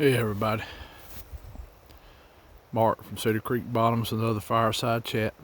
Hey everybody, Mark from Cedar Creek Bottoms, another fireside chat.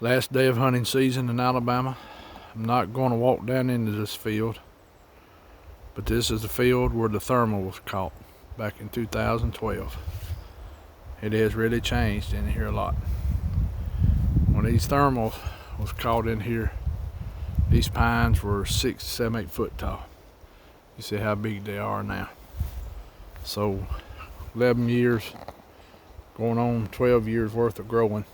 Last day of hunting season in Alabama. I'm not going to walk down into this field, but this is the field where the thermal was caught back in 2012. It has really changed in here a lot. When these thermals was caught in here, these pines were 6, 7, 8 foot tall. You see how big they are now. So 11 years, going on 12 years worth of growing.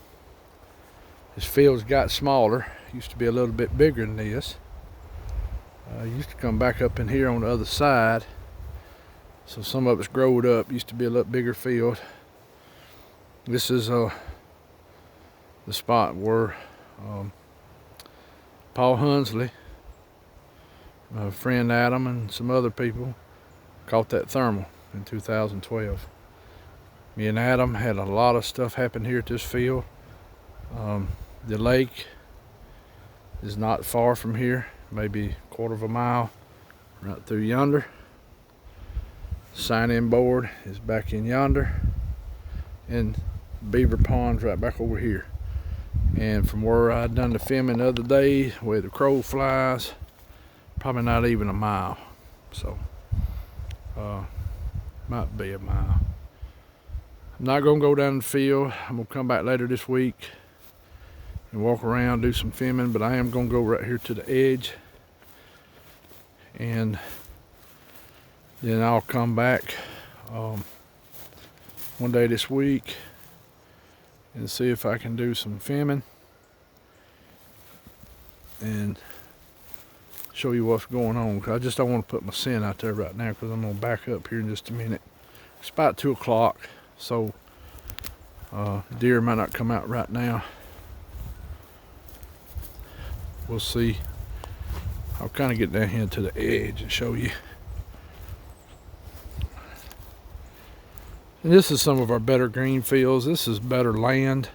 This field's got smaller. Used to be a little bit bigger than this. Used to come back up in here on the other side. So some of it's growed up. Used to be a little bigger field. This is the spot where Paul Hunsley, my friend Adam, and some other people caught that thermal in 2012. Me and Adam had a lot of stuff happen here at this field. The lake is not far from here, maybe a quarter of a mile right through yonder. Sign-in board is back in yonder, and Beaver Pond's right back over here. And from where I done the filming the other day, where the crow flies, probably not even a mile. So might be a mile. I'm not gonna go down the field. I'm gonna come back later this week and walk around, do some filming, but I am gonna go right here to the edge, and then I'll come back one day this week and see if I can do some filming and show you what's going on. I just don't want to put my scent out there right now because I'm gonna back up here in just a minute. It's about 2 o'clock, so deer might not come out right now. We'll see. I'll kind of get down here to the edge and show you. And this is some of our better green fields. This is better land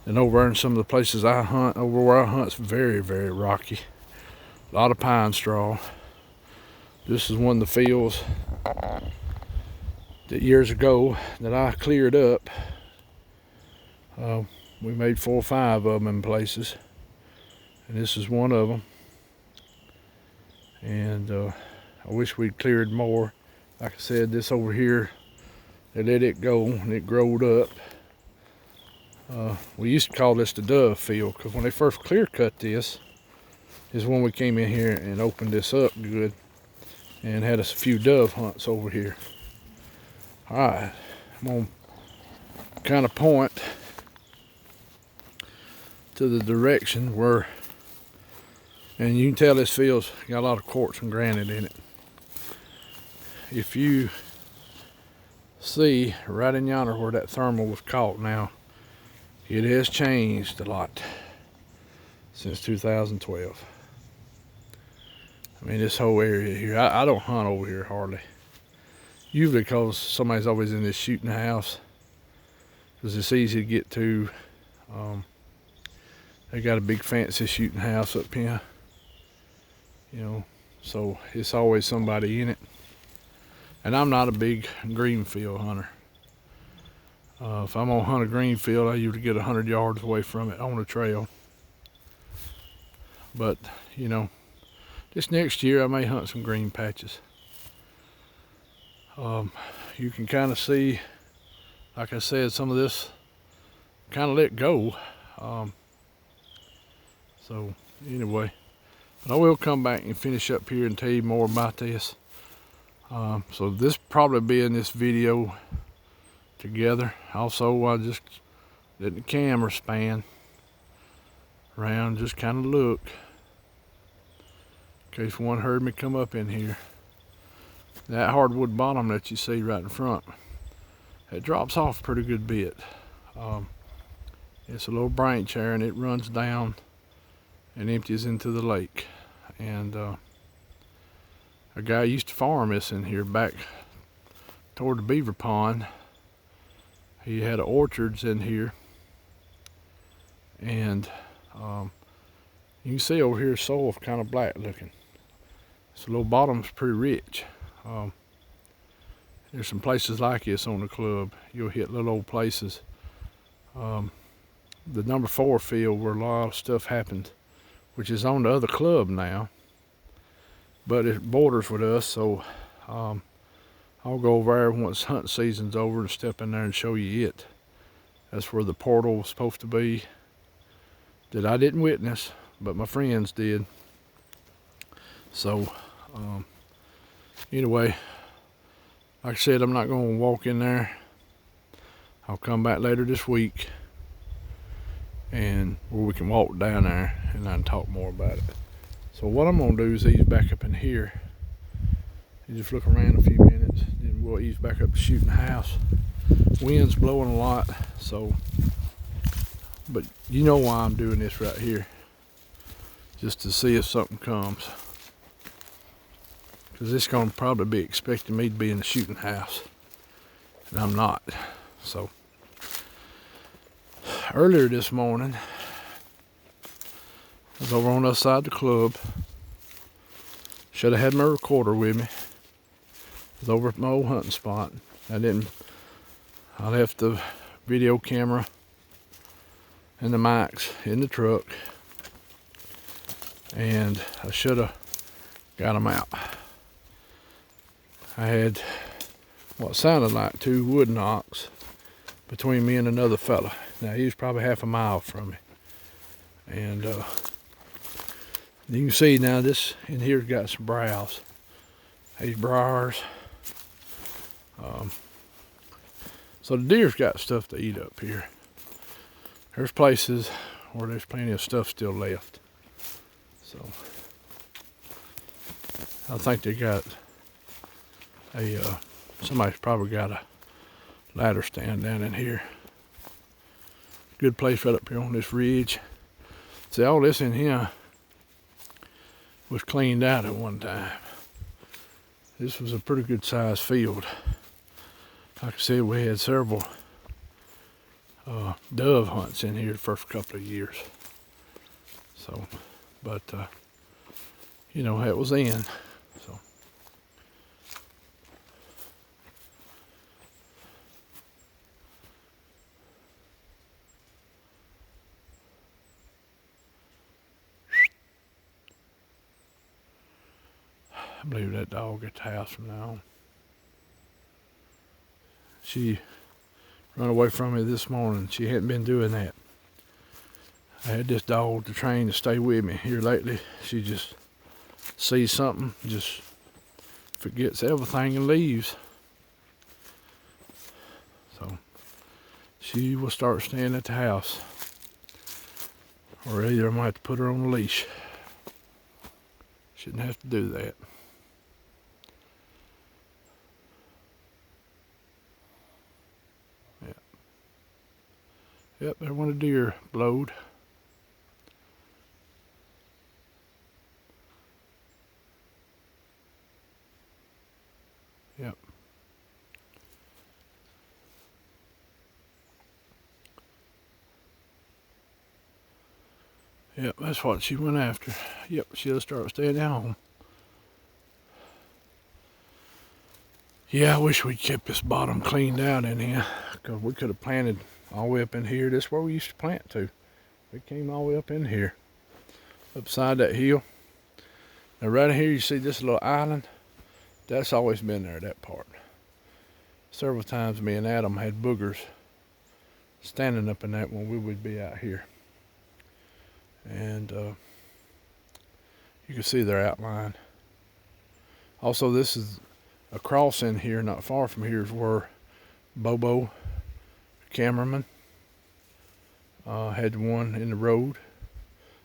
than over in some of the places I hunt. Over where I hunt's very, very rocky. A lot of pine straw. This is one of the fields that years ago that I cleared up. We made 4 or 5 of them in places. And this is one of them. And I wish we'd cleared more. Like I said, this over here, they let it go and it growed up. We used to call this the dove field because when they first clear cut this is when we came in here and opened this up good and had us a few dove hunts over here. All right, I'm gonna kind of point to the direction where, and you can tell this field's got a lot of quartz and granite in it. If you see right in yonder where that thermal was caught now, it has changed a lot since 2012. I mean, this whole area here, I don't hunt over here hardly. Usually because somebody's always in this shooting house, because it's easy to get to. They got a big fancy shooting house up here. You know, so it's always somebody in it. And I'm not a big green field hunter. If I'm gonna hunt a green field, I usually get 100 yards away from it on a trail. But, you know, this next year I may hunt some green patches. You can kind of see, like I said, some of this kind of let go. So anyway, but I will come back and finish up here and tell you more about this. So this probably be in this video together. Also, I just let the camera span around, just kind of look in case one heard me come up in here. That hardwood bottom that you see right in front, it drops off a pretty good bit. It's a little branch there, and it runs down and empties into the lake. And a guy used to farm this in here back toward the beaver pond. He had orchards in here, and you can see over here soil kind of black looking. So the little bottom's pretty rich. There's some places like this on the club. You'll hit little old places. The number 4 field where a lot of stuff happened, which is on the other club now, but it borders with us, so I'll go over there once hunt season's over and step in there and show you it. That's where the portal was supposed to be, that I didn't witness, but my friends did. So anyway, like I said, I'm not going to walk in there. I'll come back later this week, and where we can walk down there and I can talk more about it. So what I'm going to do is ease back up in here and just look around a few minutes, then we'll ease back up to shooting the house. Wind's blowing a lot, so, but you know why I'm doing this right here, just to see if something comes, because it's going to probably be expecting me to be in the shooting house, and I'm not. So earlier this morning, I was over on the other side of the club. Should have had my recorder with me. I was over at my old hunting spot. I left the video camera and the mics in the truck, and I should have got them out. I had what sounded like 2 wood knocks between me and another fella. Now he was probably half a mile from me, and you can see now this in here's got some browse. These briars. So the deer's got stuff to eat up here. There's places where there's plenty of stuff still left. So I think they got somebody's probably got a ladder stand down in here. Good place right up here on this ridge. See, all this in here was cleaned out at one time. This was a pretty good sized field. Like I said, we had several dove hunts in here the first couple of years. So, but you know, it was in. So. I believe that dog at the house from now on. She run away from me this morning. She hadn't been doing that. I had this dog to train to stay with me. Here lately, she just sees something, just forgets everything and leaves. So she will start staying at the house, or either I might have to put her on a leash. Shouldn't have to do that. Yep, there went a deer blowed. Yep. Yep, that's what she went after. Yep, she'll start staying at home. Yeah, I wish we'd kept this bottom cleaned out in here, because we could have planted all the way up in here. This is where we used to plant to. We came all the way up in here, upside that hill. Now right here you see this little island. That's always been there, that part. Several times me and Adam had boogers standing up in that when we would be out here. And you can see their outline. Also, this is a cross in here, not far from here, is where Bobo, cameraman, had one in the road.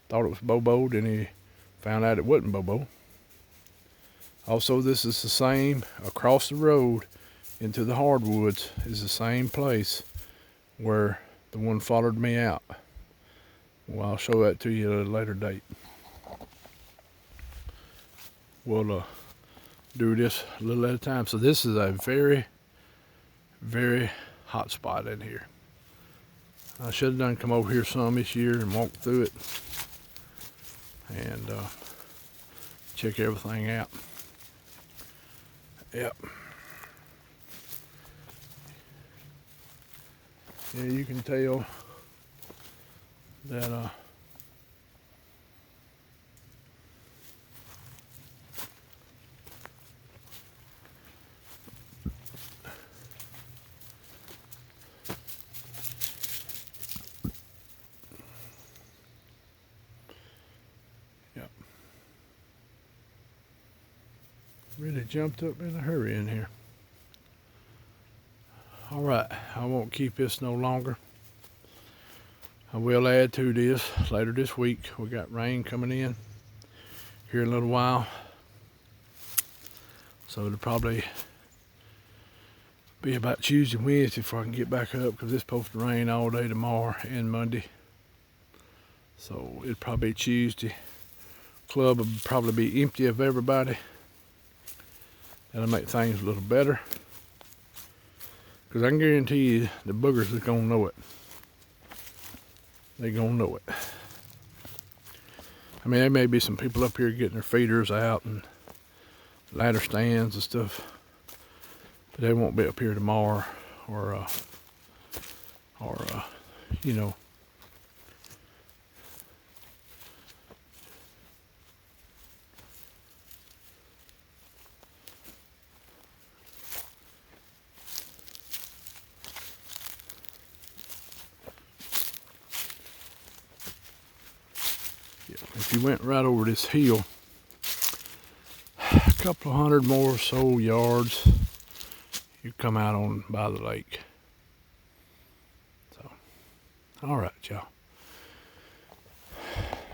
Thought it was Bobo, then he found out it wasn't Bobo. Also, this is the same across the road into the hardwoods is the same place where the one followed me out. Well, I'll show that to you at a later date. We'll do this a little at a time. So this is a very, very hot spot in here. I should have done come over here some this year and walk through it and check everything out. Yep. Yeah, you can tell that yep. Really jumped up in a hurry in here. All right, I won't keep this no longer. I will add to this later this week. We got rain coming in here in a little while. So it'll probably be about Tuesday, Wednesday before I can get back up because it's supposed to rain all day tomorrow and Monday. So it'll probably be Tuesday. Club will probably be empty of everybody. That'll make things a little better. Because I can guarantee you the boogers are going to know it. They're going to know it. I mean, there may be some people up here getting their feeders out and ladder stands and stuff. But they won't be up here tomorrow or you know. If you went right over this hill, a couple of hundred more or so yards, you come out on by the lake. So, all right, y'all.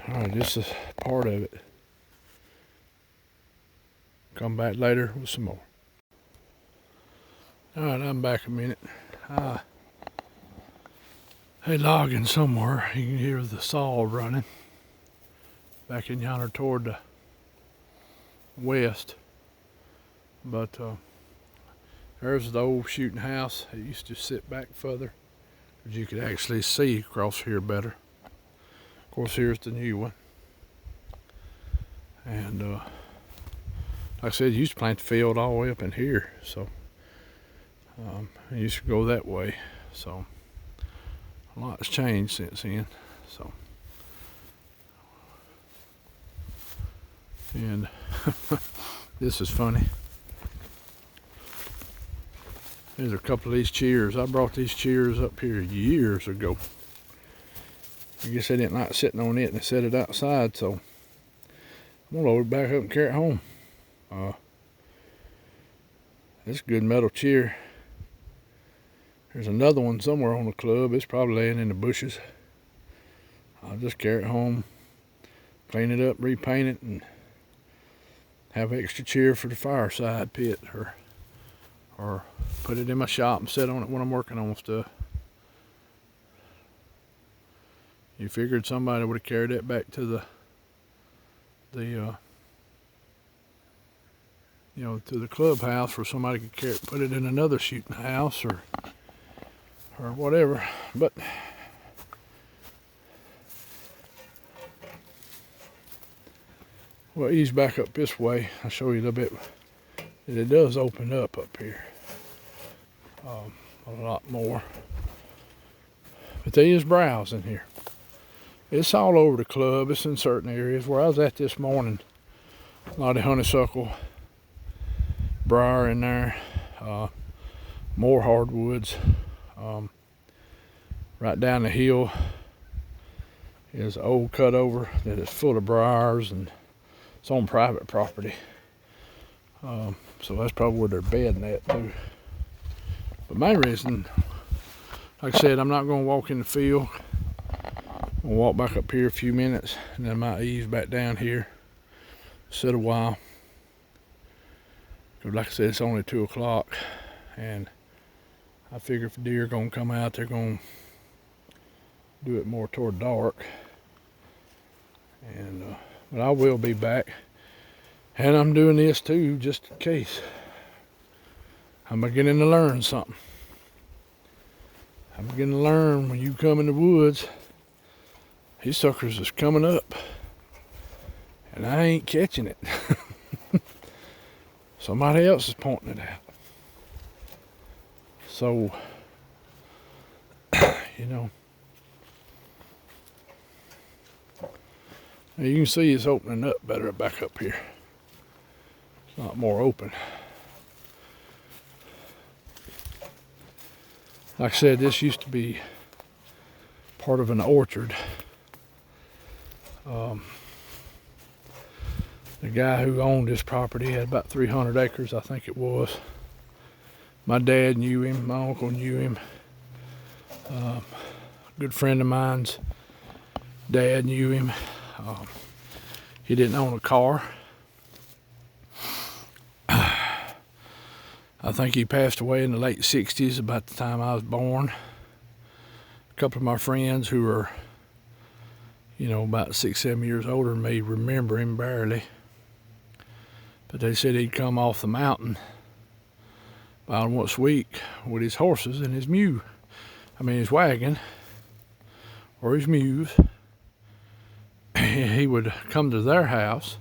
All right, this is part of it. Come back later with some more. All right, I'm back a minute. Hey, logging somewhere. You can hear the saw running. Back in yonder toward the west. But there's the old shooting house. It used to sit back further, because you could actually see across here better. Of course, here's the new one. And like I said, you used to plant the field all the way up in here. So I used to go that way. So a lot has changed since then. So. And this is funny. There's a couple of these chairs. I brought these chairs up here years ago. I guess they didn't like sitting on it and they set it outside, so I'm gonna load it back up and carry it home. This is a good metal chair. There's another one somewhere on the club. It's probably laying in the bushes. I'll just carry it home, clean it up, repaint it, and have an extra chair for the fireside pit, or put it in my shop and sit on it when I'm working on stuff. You figured somebody would have carried that back to the to the clubhouse, where somebody could put it in another shooting house or whatever. But we'll ease back up this way. I'll show you a little bit. It does open up here a lot more. But there is browse in here. It's all over the club. It's in certain areas. Where I was at this morning, a lot of honeysuckle, briar in there, more hardwoods. Right down the hill is an old cutover that is full of briars, and it's on private property. So that's probably where they're bedding at too. But main reason, like I said, I'm not going to walk in the field. I'll walk back up here a few minutes, and then I might ease back down here, sit a while, 'Cause like I said, it's only 2 o'clock, and I figure if deer are gonna come out, they're gonna do it more toward dark. And but I will be back, and I'm doing this too just in case. I'm beginning to learn something. I'm beginning to learn when you come in the woods, these suckers is coming up, and I ain't catching it. Somebody else is pointing it out. So, you know, you can see it's opening up better back up here. It's a lot more open. Like I said, this used to be part of an orchard. The guy who owned this property had about 300 acres, I think it was. My dad knew him, my uncle knew him. A good friend of mine's dad knew him. He didn't own a car. I think he passed away in the late 60s, about the time I was born. A couple of my friends who were, you know, about 6, 7 years older than me remember him barely. But they said he'd come off the mountain about once a week with his horses and his his wagon, or his mules. He would come to their house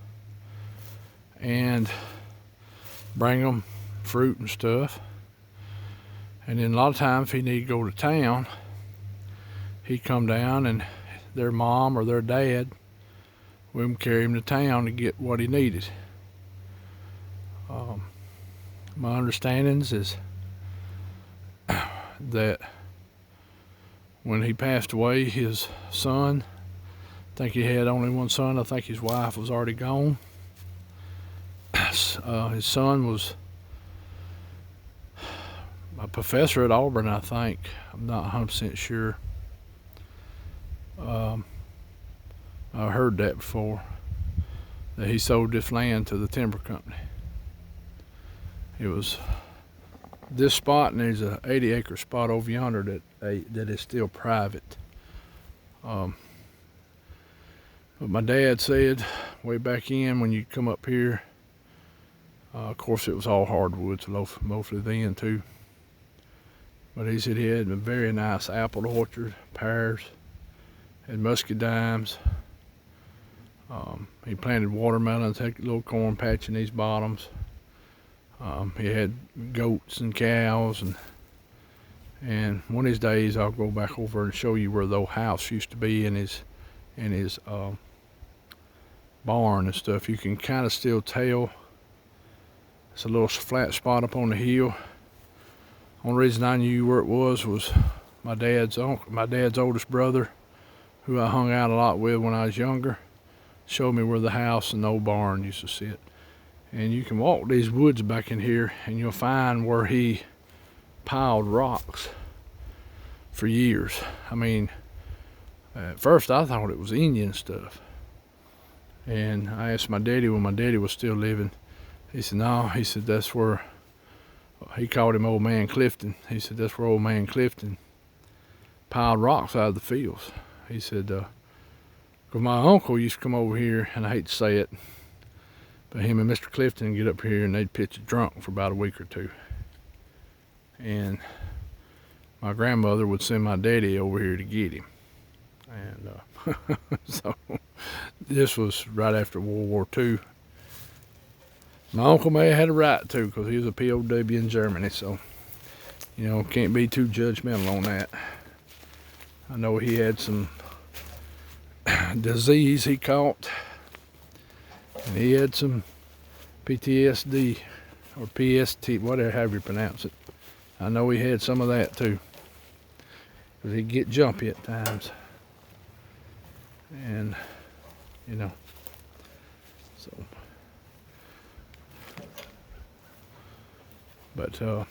and bring them fruit and stuff. And then a lot of times if he needed to go to town, he'd come down and their mom or their dad would carry him to town to get what he needed. My understandings is that when he passed away, his son, I think he had only one son, I think his wife was already gone. His son was a professor at Auburn, I think. I'm not 100% sure. I heard that before, that he sold this land to the timber company. It was this spot, and there's a 80-acre spot over yonder that is still private. But my dad said way back in, when you come up here, of course it was all hardwoods mostly then too. But he said he had a very nice apple orchard, pears, and muscadines. He planted watermelons, had a little corn patch in these bottoms. He had goats and cows, and one of these days I'll go back over and show you where the old house used to be in his barn and stuff. You can kind of still tell it's a little flat spot up on the hill. Only reason I knew where it was my dad's oldest brother, who I hung out a lot with when I was younger, showed me where the house and the old barn used to sit. And you can walk these woods back in here and you'll find where he piled rocks for years. I mean, at first I thought it was Indian stuff. And I asked my daddy when my daddy was still living. He said, no, he said, that's where, he called him Old Man Clifton. He said, that's where Old Man Clifton piled rocks out of the fields. He said, because my uncle used to come over here, and I hate to say it, but him and Mr. Clifton get up here and they'd pitch drunk for about a week or two. And my grandmother would send my daddy over here to get him. And so this was right after World War II. My uncle may have had a right to, because he was a POW in Germany, so, you know, can't be too judgmental on that. I know he had some disease he caught, and he had some PTSD or PST, whatever, however you pronounce it. I know he had some of that too, because he'd get jumpy at times. And, you know, so. But, and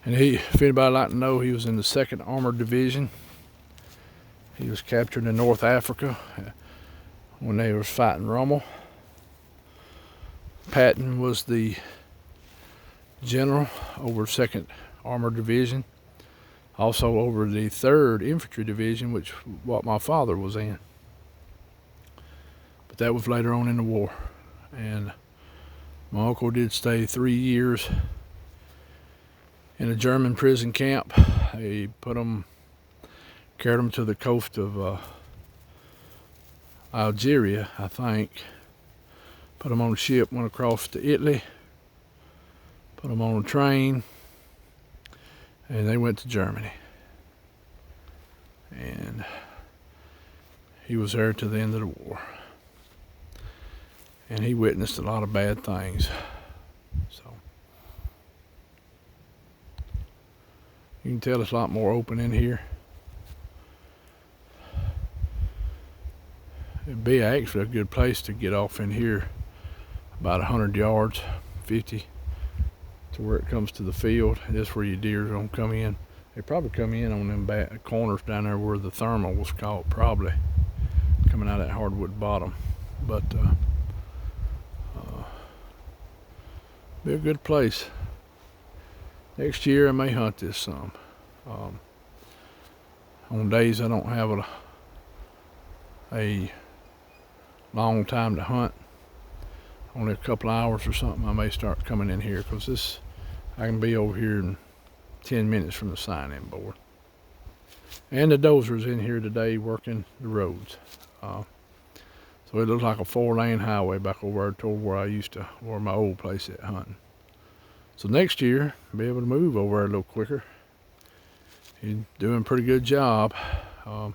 if anybody like to know, he was in the 2nd Armored Division. He was captured in North Africa when they were fighting Rommel. Patton was the general over 2nd Armored Division, also over the 3rd Infantry Division, which what my father was in. But that was later on in the war. And my uncle did stay 3 years in a German prison camp. They carried him to the coast of Algeria, I think. Put him on a ship, went across to Italy, put him on a train, and they went to Germany. And he was there to the end of the war. And he witnessed a lot of bad things. So you can tell it's a lot more open in here. It'd be actually a good place to get off in here, about 100 yards, 50, to where it comes to the field. That's where your deer are gonna come in. They probably come in on them back corners down there where the thermal was caught, probably coming out of that hardwood bottom. But be a good place. Next year I may hunt this some. On days I don't have a long time to hunt, only a couple hours or something, I may start coming in here, because I can be over here in 10 minutes from the sign-in board. And the dozer's in here today working the roads. So it looks like a 4-lane highway back over to where my old place at hunting. So next year, I'll be able to move over there a little quicker. He's doing a pretty good job. I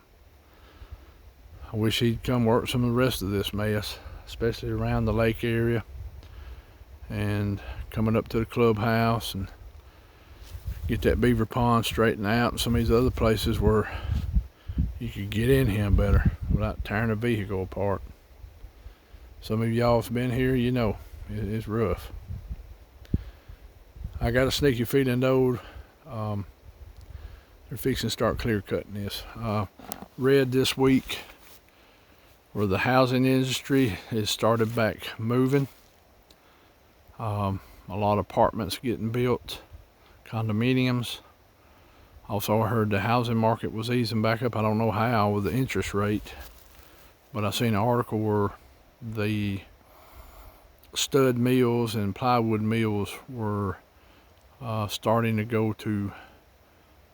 wish he'd come work some of the rest of this mess, especially around the lake area and coming up to the clubhouse, and get that beaver pond straightened out, and some of these other places where you could get in here better without tearing a vehicle apart. Some of y'all have been here, you know, it's rough. I got a sneaky feeling though, they're fixing to start clear cutting this. Read this week where the housing industry has started back moving. A lot of apartments getting built, condominiums. Also, I heard the housing market was easing back up. I don't know how with the interest rate, but I seen an article where the stud mills and plywood mills were starting to go to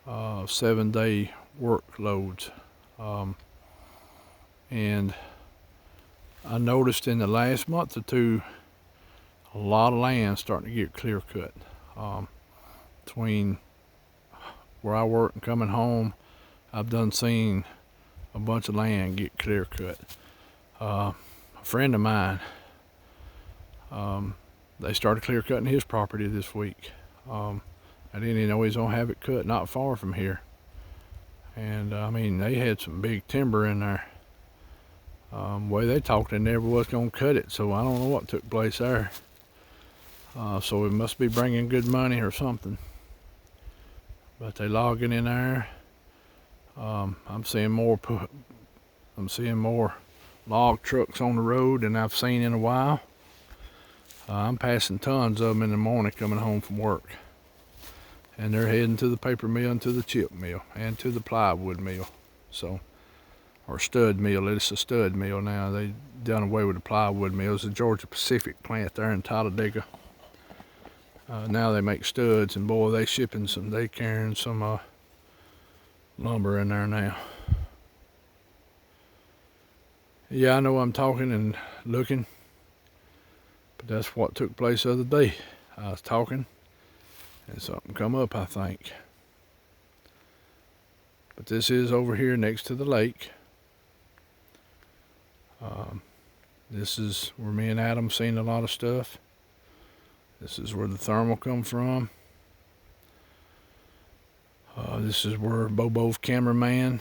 7-day workloads. And I noticed in the last month or two, a lot of land starting to get clear cut. Between where I work and coming home, I've done seen a bunch of land get clear cut. A friend of mine, they started clear cutting his property this week. I didn't even know he's gonna have it cut not far from here. And I mean, they had some big timber in there. Way they talked, they never was gonna cut it, so I don't know what took place there. So it must be bringing good money or something. But they logging in there. I'm seeing more log trucks on the road than I've seen in a while. I'm passing tons of them in the morning coming home from work. And they're heading to the paper mill and to the chip mill and to the plywood mill. So, or stud mill. It's a stud mill now. They done away with the plywood mill. It's a Georgia Pacific plant there in Talladega. Now they make studs, and boy, they carrying some lumber in there now. Yeah, I know I'm talking and looking, but that's what took place the other day. I was talking and something come up, I think. But this is over here next to the lake. This is where me and Adam seen a lot of stuff. This is where the thermal come from. This is where Bobo's cameraman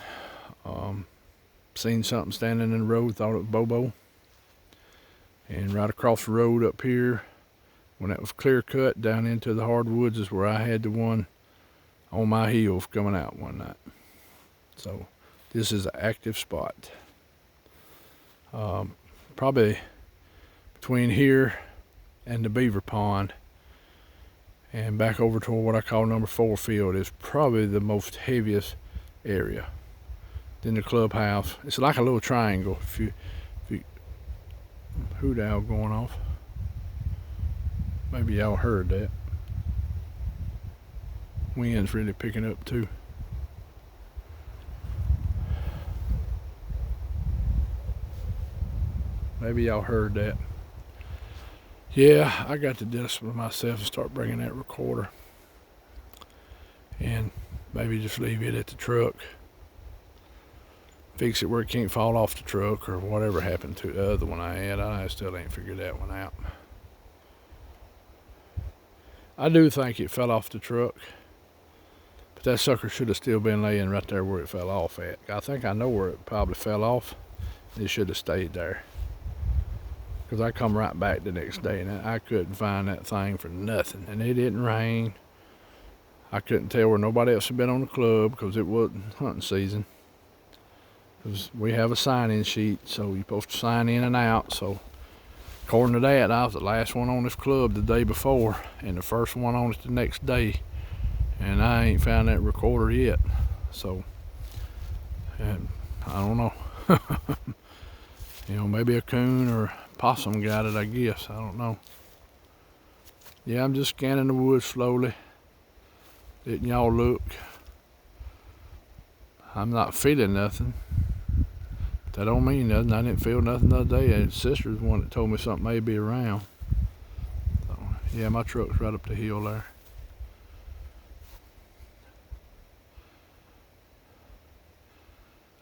seen something standing in the road, thought it was Bobo. And right across the road up here, when that was clear cut down into the hardwoods, is where I had the one on my heels coming out one night. So this is an active spot. Probably between here and the beaver pond. And back over toward what I call number 4 field is probably the most heaviest area. Then the clubhouse. It's like a little triangle. If you hoot owl going off. Maybe y'all heard that. Wind's really picking up too. Maybe y'all heard that. Yeah, I got to discipline myself and start bringing that recorder. And maybe just leave it at the truck. Fix it where it can't fall off the truck or whatever happened to the other one I had. I still ain't figured that one out. I do think it fell off the truck. But that sucker should have still been laying right there where it fell off at. I think I know where it probably fell off. It should have stayed there. Because I come right back the next day and I couldn't find that thing for nothing. And it didn't rain. I couldn't tell where nobody else had been on the club because it wasn't hunting season. Because we have a sign-in sheet, so you're supposed to sign in and out. So according to that, I was the last one on this club the day before and the first one on it the next day. And I ain't found that recorder yet. So, and I don't know. You know, maybe a coon or possum got it, I guess. I don't know. Yeah, I'm just scanning the woods slowly. Letting y'all look. I'm not feeling nothing. That don't mean nothing. I didn't feel nothing the other day. And sister's the one that told me something may be around. So, yeah, my truck's right up the hill there.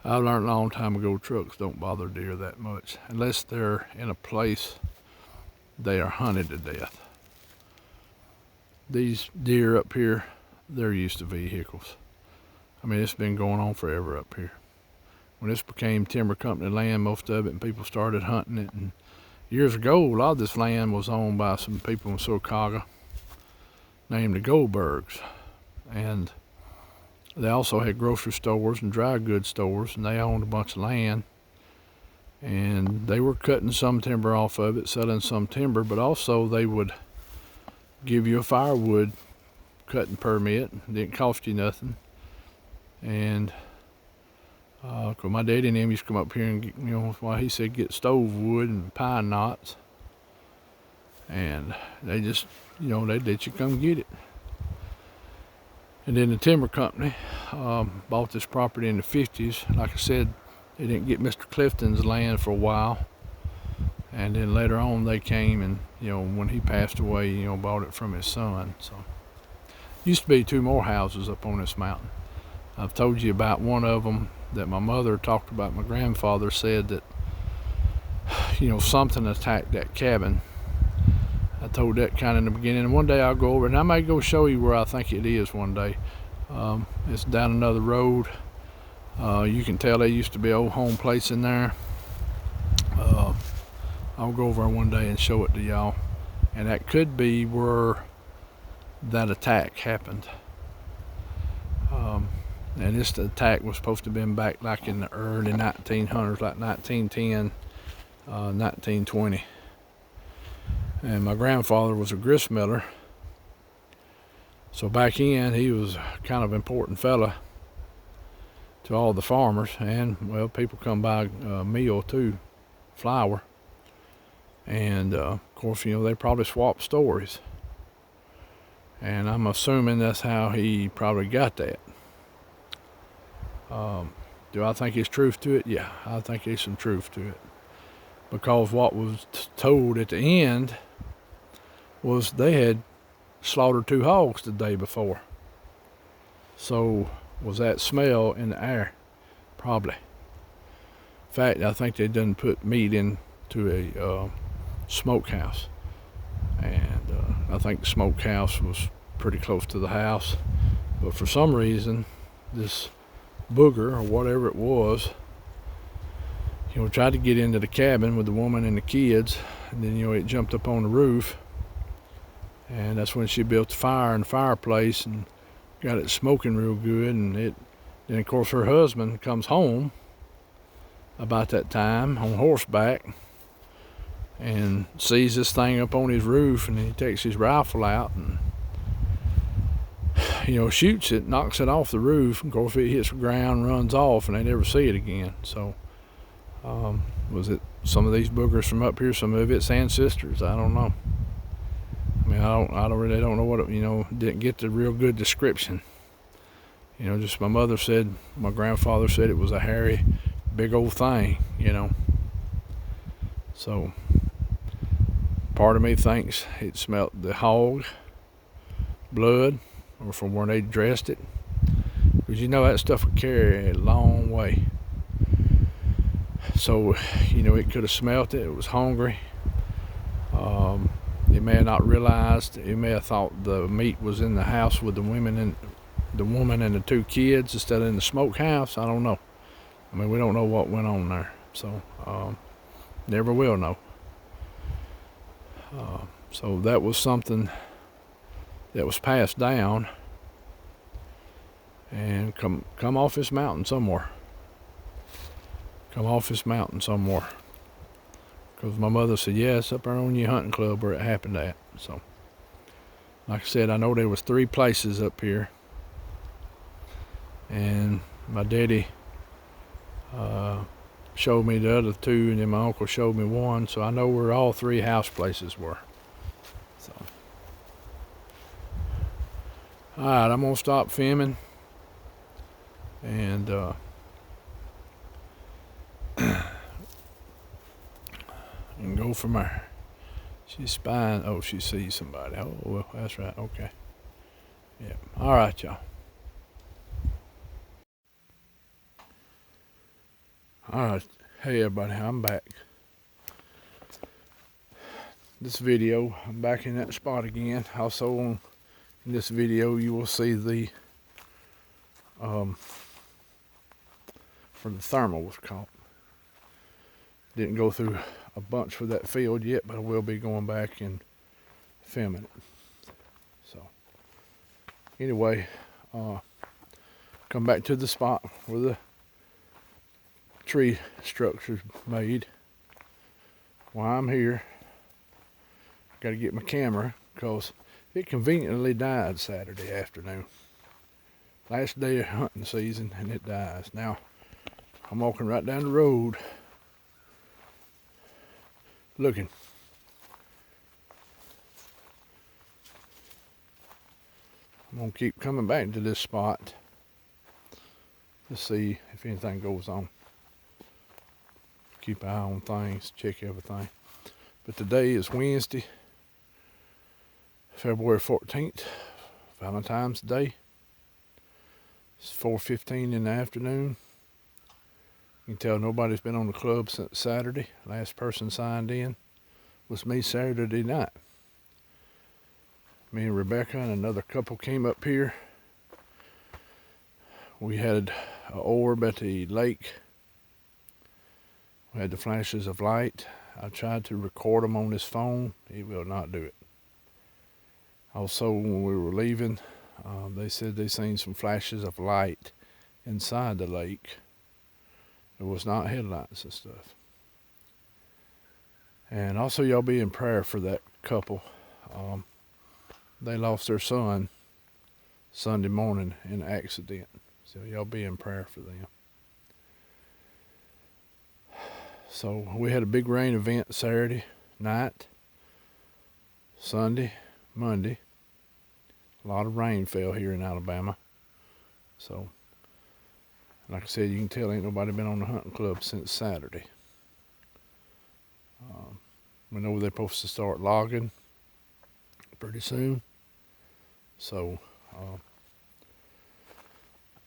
I learned a long time ago trucks don't bother deer that much unless they're in a place they are hunted to death. These deer up here, they're used to vehicles. I mean, it's been going on forever up here. When this became timber company land, most of it, and people started hunting it. And years ago, a lot of this land was owned by some people in Sylacauga named the Goldbergs. And they also had grocery stores and dry goods stores, and they owned a bunch of land. And they were cutting some timber off of it, selling some timber, but also they would give you a firewood cutting permit. It didn't cost you nothing. And cause my daddy and him used to come up here and get, he said get stove wood and pine knots. And they just, they let you come get it. And then the timber company bought this property in the 50s. Like I said, they didn't get Mr. Clifton's land for a while. And then later on they came and, when he passed away, bought it from his son. So used to be 2 more houses up on this mountain. I've told you about one of them that my mother talked about. My grandfather said that, something attacked that cabin. I told that kind of in the beginning. And one day I'll go over and I may go show you where I think it is one day. It's down another road. You can tell there used to be an old home place in there. I'll go over one day and show it to y'all. And that could be where that attack happened. And this attack was supposed to have been back like in the early 1900s, like 1910, 1920. And my grandfather was a grist miller. So back in, he was kind of important fella to all the farmers. And, well, people come by meal too, flour. And, of course, they probably swapped stories. And I'm assuming that's how he probably got that. Do I think there's truth to it? Yeah, I think there's some truth to it. Because what was told at the end was they had slaughtered 2 hogs the day before. So was that smell in the air? Probably. In fact, I think they done put meat into a smokehouse. And I think the smokehouse was pretty close to the house. But for some reason, this booger or whatever it was, tried to get into the cabin with the woman and the kids, and then it jumped up on the roof, and that's when she built the fire in the fireplace and got it smoking real good. And then of course her husband comes home about that time on horseback, and sees this thing up on his roof, and he takes his rifle out and shoots it, knocks it off the roof. Of course, it hits the ground, runs off, and they never see it again. So, was it some of these boogers from up here? Some of its ancestors? I don't know. I mean, I really don't know what it, didn't get the real good description. Just my grandfather said it was a hairy, big old thing. So, part of me thinks it smelled the hog blood, or from where they dressed it, because that stuff would carry a long way. So it could have smelt it. It was hungry. It may have not realized. It may have thought the meat was in the house with the women and the woman and the 2 kids instead of in the smokehouse. I don't know. I mean, we don't know what went on there, so never will know. So that was something that was passed down and come off this mountain somewhere. Come off this mountain somewhere. Because my mother said, yeah, it's up there on your hunting club where it happened at. So, like I said, I know there was 3 places up here. And my daddy showed me the other 2, and then my uncle showed me 1. So I know where all 3 house places were. So, all right, I'm gonna stop filming and and go from there. She's spying. Oh, she sees somebody. Oh, well, that's right. Okay. Yeah. All right, y'all. All right. Hey, everybody. I'm back. This video, I'm back in that spot again. Also, in this video, you will see the where the thermal was caught. Didn't go through a bunch for that field yet, but I will be going back and filming it. So, anyway, come back to the spot where the tree structure's made. While I'm here, got to get my camera because it conveniently died Saturday afternoon. Last day of hunting season, and it dies. Now, I'm walking right down the road looking. I'm gonna keep coming back to this spot to see if anything goes on. Keep an eye on things, check everything. But today is Wednesday, February 14th, Valentine's Day. It's 4:15 in the afternoon. You can tell nobody's been on the club since Saturday. Last person signed in was me Saturday night. Me and Rebecca and another couple came up here. We had an orb at the lake. We had the flashes of light. I tried to record them on this phone. It will not do it. Also, when we were leaving, they said they seen some flashes of light inside the lake. It was not headlights and stuff. And also, y'all be in prayer for that couple. They lost their son Sunday morning in an accident. So y'all be in prayer for them. So we had a big rain event Saturday night, Sunday, Monday. A lot of rain fell here in Alabama. So, like I said, you can tell ain't nobody been on the hunting club since Saturday. We know they're supposed to start logging pretty soon. So,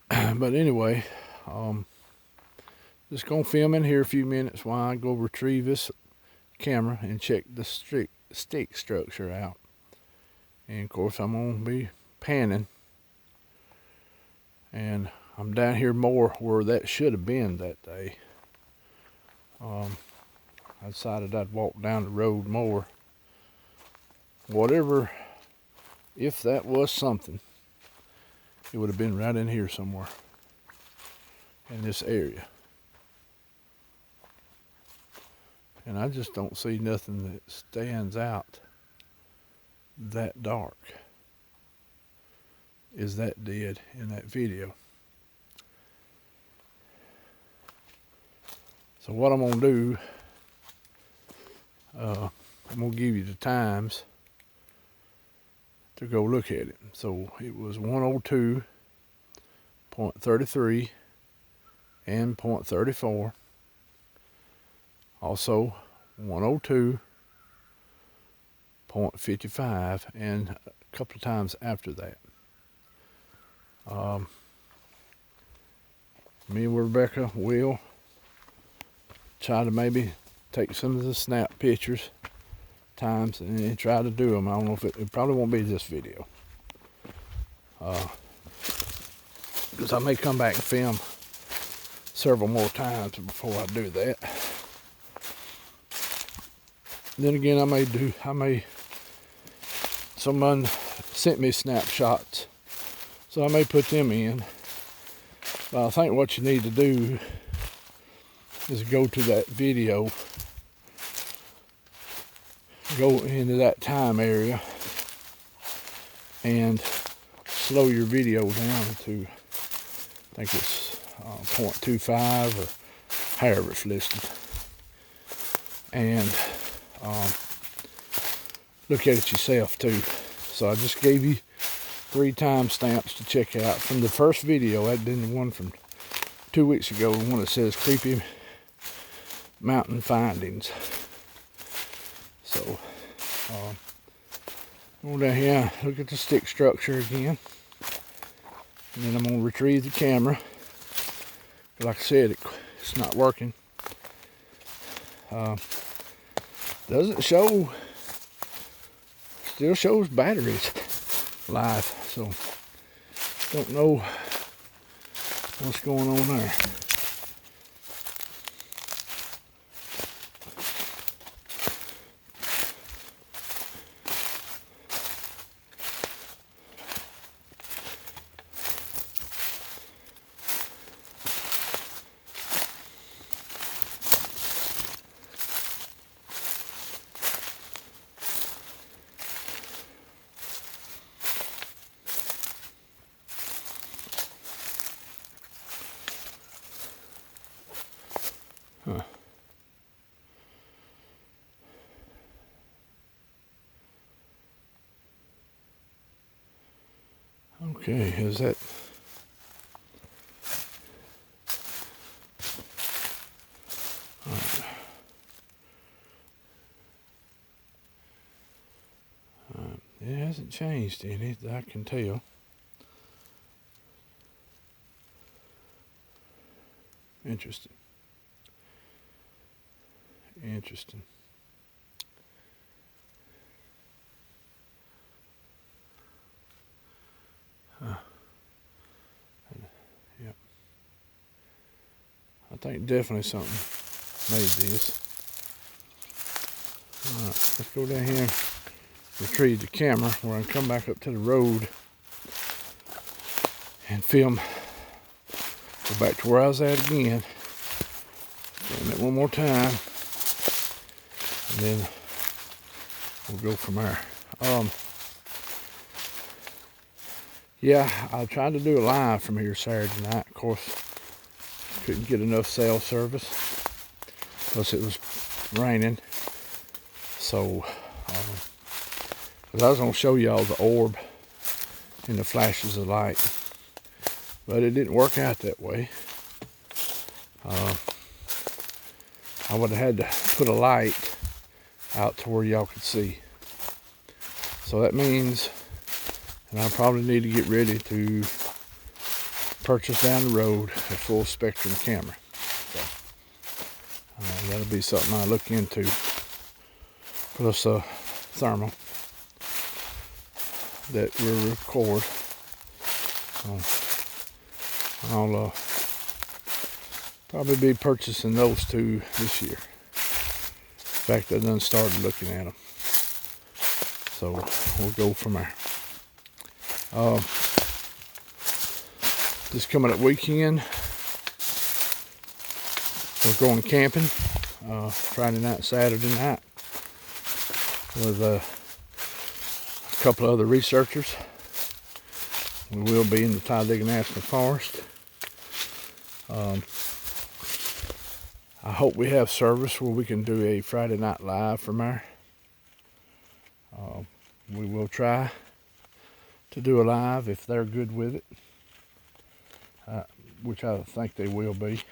but anyway, just gonna film in here a few minutes while I go retrieve this camera and check the stick structure out. And of course, I'm gonna be panning. And I'm down here more where that should have been that day. I decided I'd walk down the road more. Whatever, if that was something, it would have been right in here somewhere, in this area. And I just don't see nothing that stands out that dark is that dead in that video. So what I'm gonna do, I'm gonna give you the times to go look at it. So it was 102.33 and 0.34. Also 102.55 and a couple of times after that. Me and Rebecca will try to maybe take some of the snap pictures times and then try to do them. I don't know if it probably won't be this video. Because I may come back and film several more times before I do that. Then again, someone sent me snapshots, so I may put them in. But I think what you need to do is go to that video, go into that time area, and slow your video down to, I think it's 0.25 or however it's listed. And look at it yourself too. So I just gave you 3 timestamps to check out from the first video. That didn't the one from 2 weeks ago, the one that says creepy mountain findings. So go down here, look at the stick structure again, and then I'm gonna retrieve the camera. Like I said, it's not working. Doesn't show, still shows batteries live, so don't know what's going on there. Huh. Okay, is that? It hasn't changed any that I can tell. Interesting. Interesting. Huh. Yep. I think definitely something made this. Alright, let's go down here, retrieve the camera, where I can come back up to the road and film. Go back to where I was at again. Film it one more time. And then we'll go from there. Yeah, I tried to do a live from here Saturday night. Of course, couldn't get enough cell service. Plus it was raining. So, because I was going to show y'all the orb and the flashes of light. But it didn't work out that way. I would have had to put a light out to where y'all could see. So that means that I probably need to get ready to purchase down the road a full spectrum camera. So, that'll be something I look into. Plus a thermal that will record. I'll probably be purchasing those 2 this year. In fact, I done started looking at them. So we'll go from there. This coming up weekend, we're going camping. Friday night, Saturday night with a couple of other researchers. We will be in the Talladega National Forest. I hope we have service where we can do a Friday night live from there. We will try to do a live if they're good with it, which I think they will be.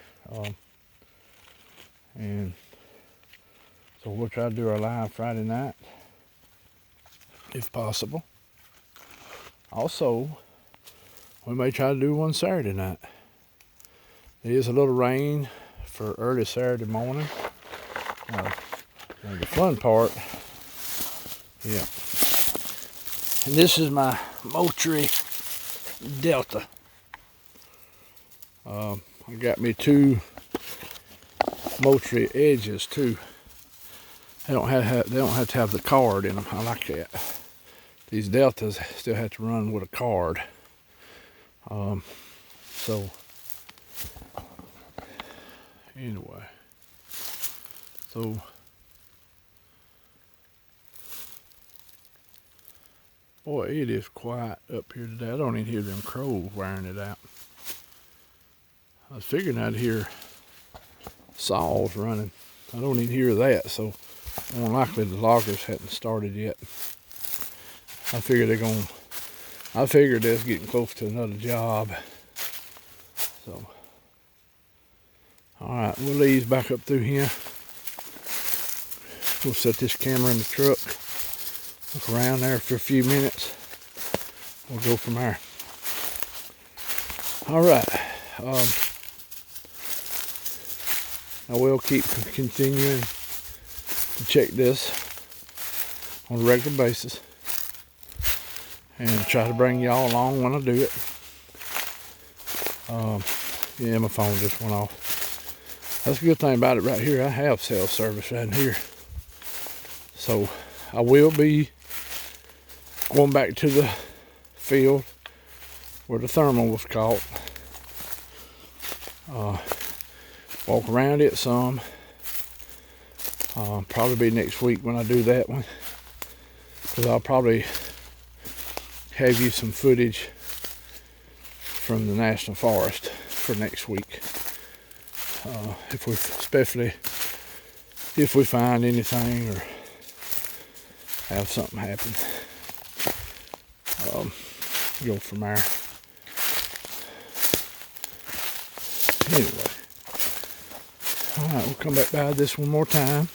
And so we'll try to do our live Friday night if possible. Also, we may try to do one Saturday night. There is a little rain for early Saturday morning. The fun part, yeah. And this is my Moultrie Delta. I got me two Moultrie Edges too. They don't have to have the card in them. I like that. These Deltas still have to run with a card. So anyway, so boy, it is quiet up here today. I don't even hear them crows wearing it out. I was figuring I'd hear saws running. I don't even hear that, so more likely the loggers hadn't started yet. I figured they're getting close to another job. So, all right, we'll ease back up through here. We'll set this camera in the truck, look around there for a few minutes. We'll go from there. All right. I will keep continuing to check this on a regular basis and try to bring y'all along when I do it. Yeah, my phone just went off. That's a good thing about it right here. I have cell service right here. So I will be going back to the field where the thermal was caught. Walk around it some. Probably be next week when I do that one, because I'll probably have you some footage from the National Forest for next week. Especially if we find anything or have something happen. Go from there. Anyway. Alright, we'll come back by this one more time.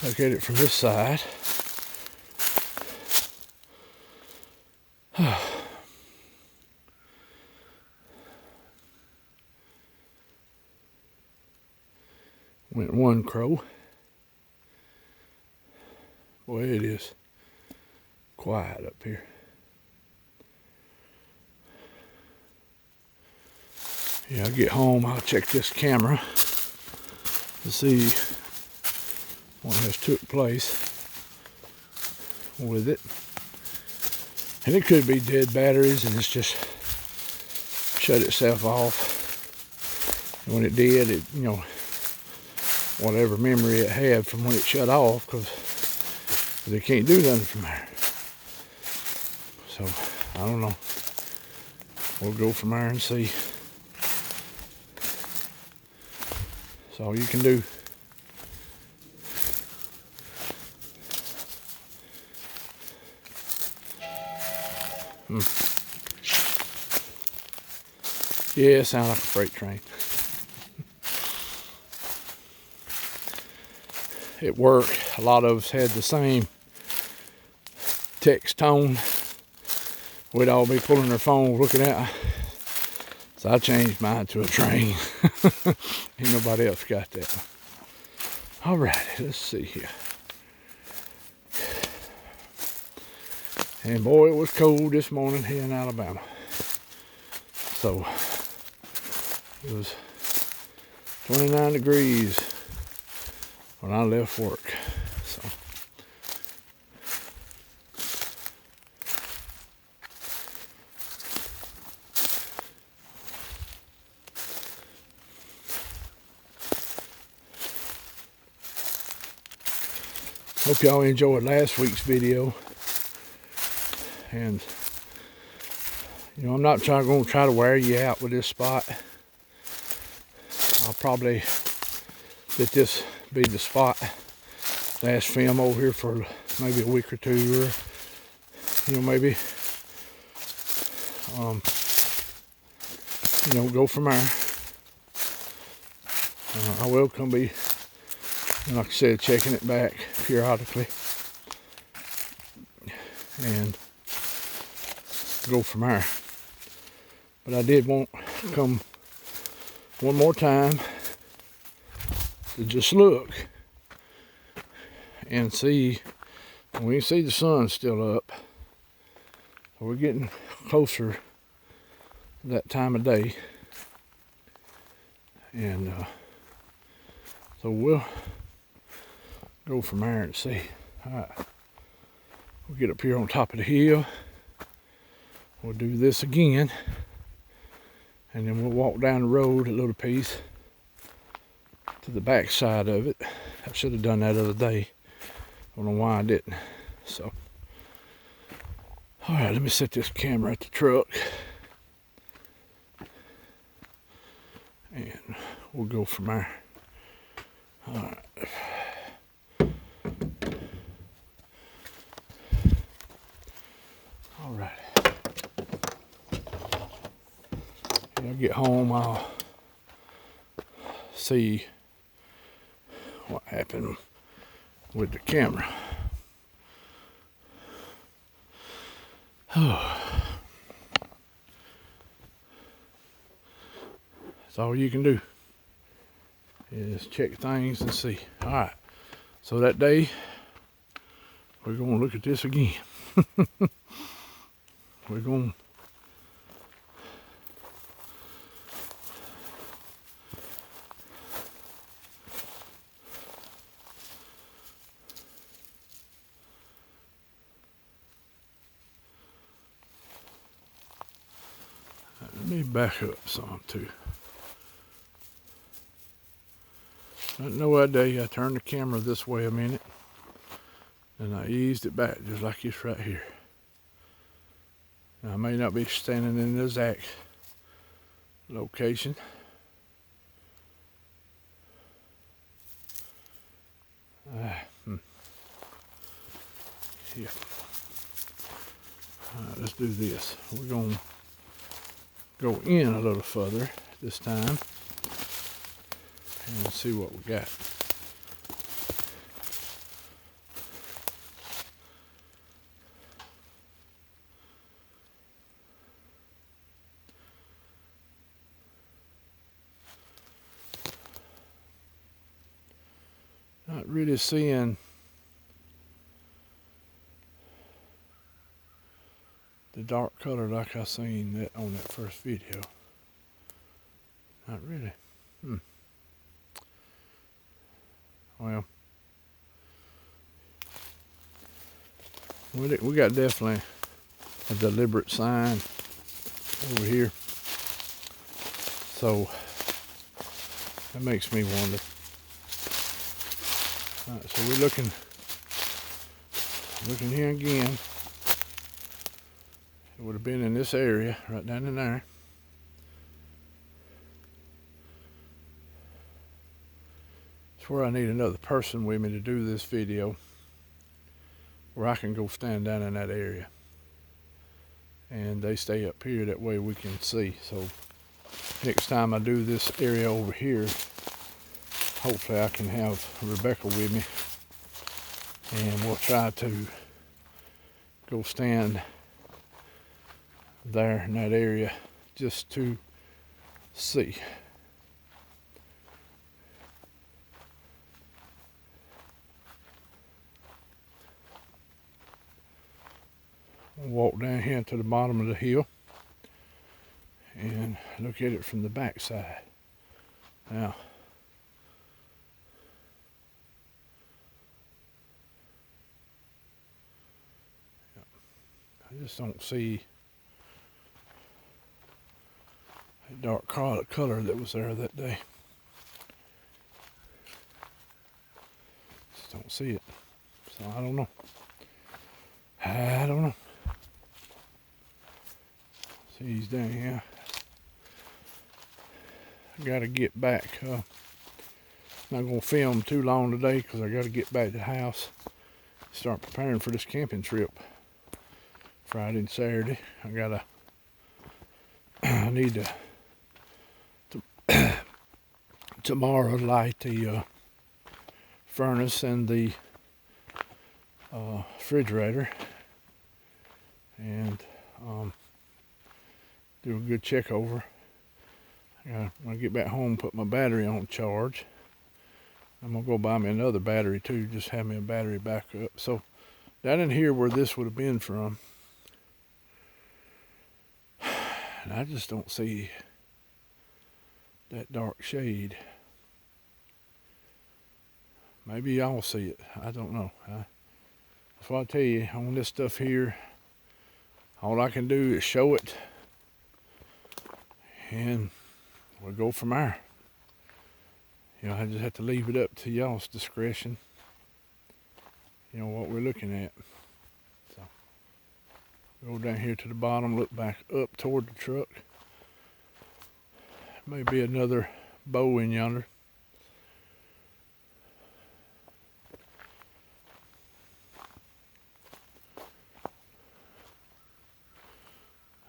Look at it from this side. Went one crow. Boy, it is quiet up here. Yeah, I'll get home, I'll check this camera to see what has took place with it. And it could be dead batteries and it's just shut itself off. And when it did, it, whatever memory it had from when it shut off, because they can't do nothing from there. So, I don't know. We'll go from there and see. That's all you can do. Yeah, it sounds like a freight train. At work, a lot of us had the same text tone. We'd all be pulling our phones looking at. So I changed mine to a train. Ain't nobody else got that. All right, let's see here. And boy, it was cold this morning here in Alabama. So it was 29 degrees when I left work. So Hope y'all enjoyed last week's video. And you know, I'm not going to try to wear you out with this spot. I'll probably let this be the spot. Last film over here for maybe a week or two, or you know, maybe you know, go from there. I will come be, like I said, checking it back periodically and go from there. But I did want to come one more time to just look and see. We can see the sun still up. We're getting closer to that time of day. And so we'll go from there and see. All right. We'll get up here on top of the hill. We'll do this again. And then we'll walk down the road a little piece to the back side of it. I should have done that the other day. I don't know why I didn't. So, all right, let me set this camera at the truck. And we'll go from there. All right. All right. When I get home, I'll see what happened with the camera. That's all you can do is check things and see. All right, so that day we're gonna look at this again. We're gonna let me back up some too. I know that day I turned the camera this way a minute and I eased it back just like this right here. Now I may not be standing in the exact location. Yeah. All right, let's do this. We're gonna go in a little further this time and see what we got. Not really seeing the dark color like I seen that on that first video. Not really. Well, we got definitely a deliberate sign over here. So that makes me wonder. All right, so we're looking here again. It would have been in this area, right down in there. It's where I need another person with me to do this video, where I can go stand down in that area. And they stay up here, that way we can see. So next time I do this area over here, hopefully I can have Rebecca with me. And we'll try to go stand there in that area just to see. Walk down here to the bottom of the hill and look at it from the back side. Now, I just don't see that dark color that was there that day. Just don't see it. So I don't know. I don't know. See, he's down here. I gotta get back. Not gonna film too long today because I gotta get back to the house. Start preparing for this camping trip. Friday and Saturday. I need to tomorrow light the furnace and the refrigerator, and do a good check over. When I get back home, put my battery on charge. I'm gonna go buy me another battery too, just have me a battery backup. So down in here where this would have been from, and I just don't see that dark shade. Maybe y'all see it. I don't know. That's what I tell you on this stuff here. All I can do is show it, and we'll go from there. You know, I just have to leave it up to y'all's discretion. You know what we're looking at. So go down here to the bottom, look back up toward the truck. Maybe another bow in yonder.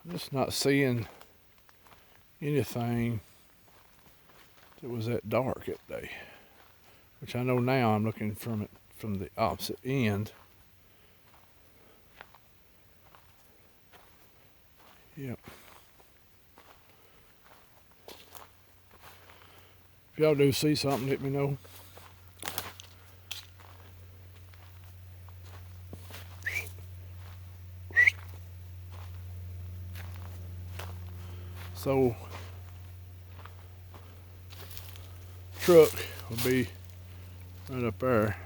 I'm just not seeing anything that was that dark that day, which I know now I'm looking from it from the opposite end. Yep. If y'all do see something, let me know. So truck will be right up there.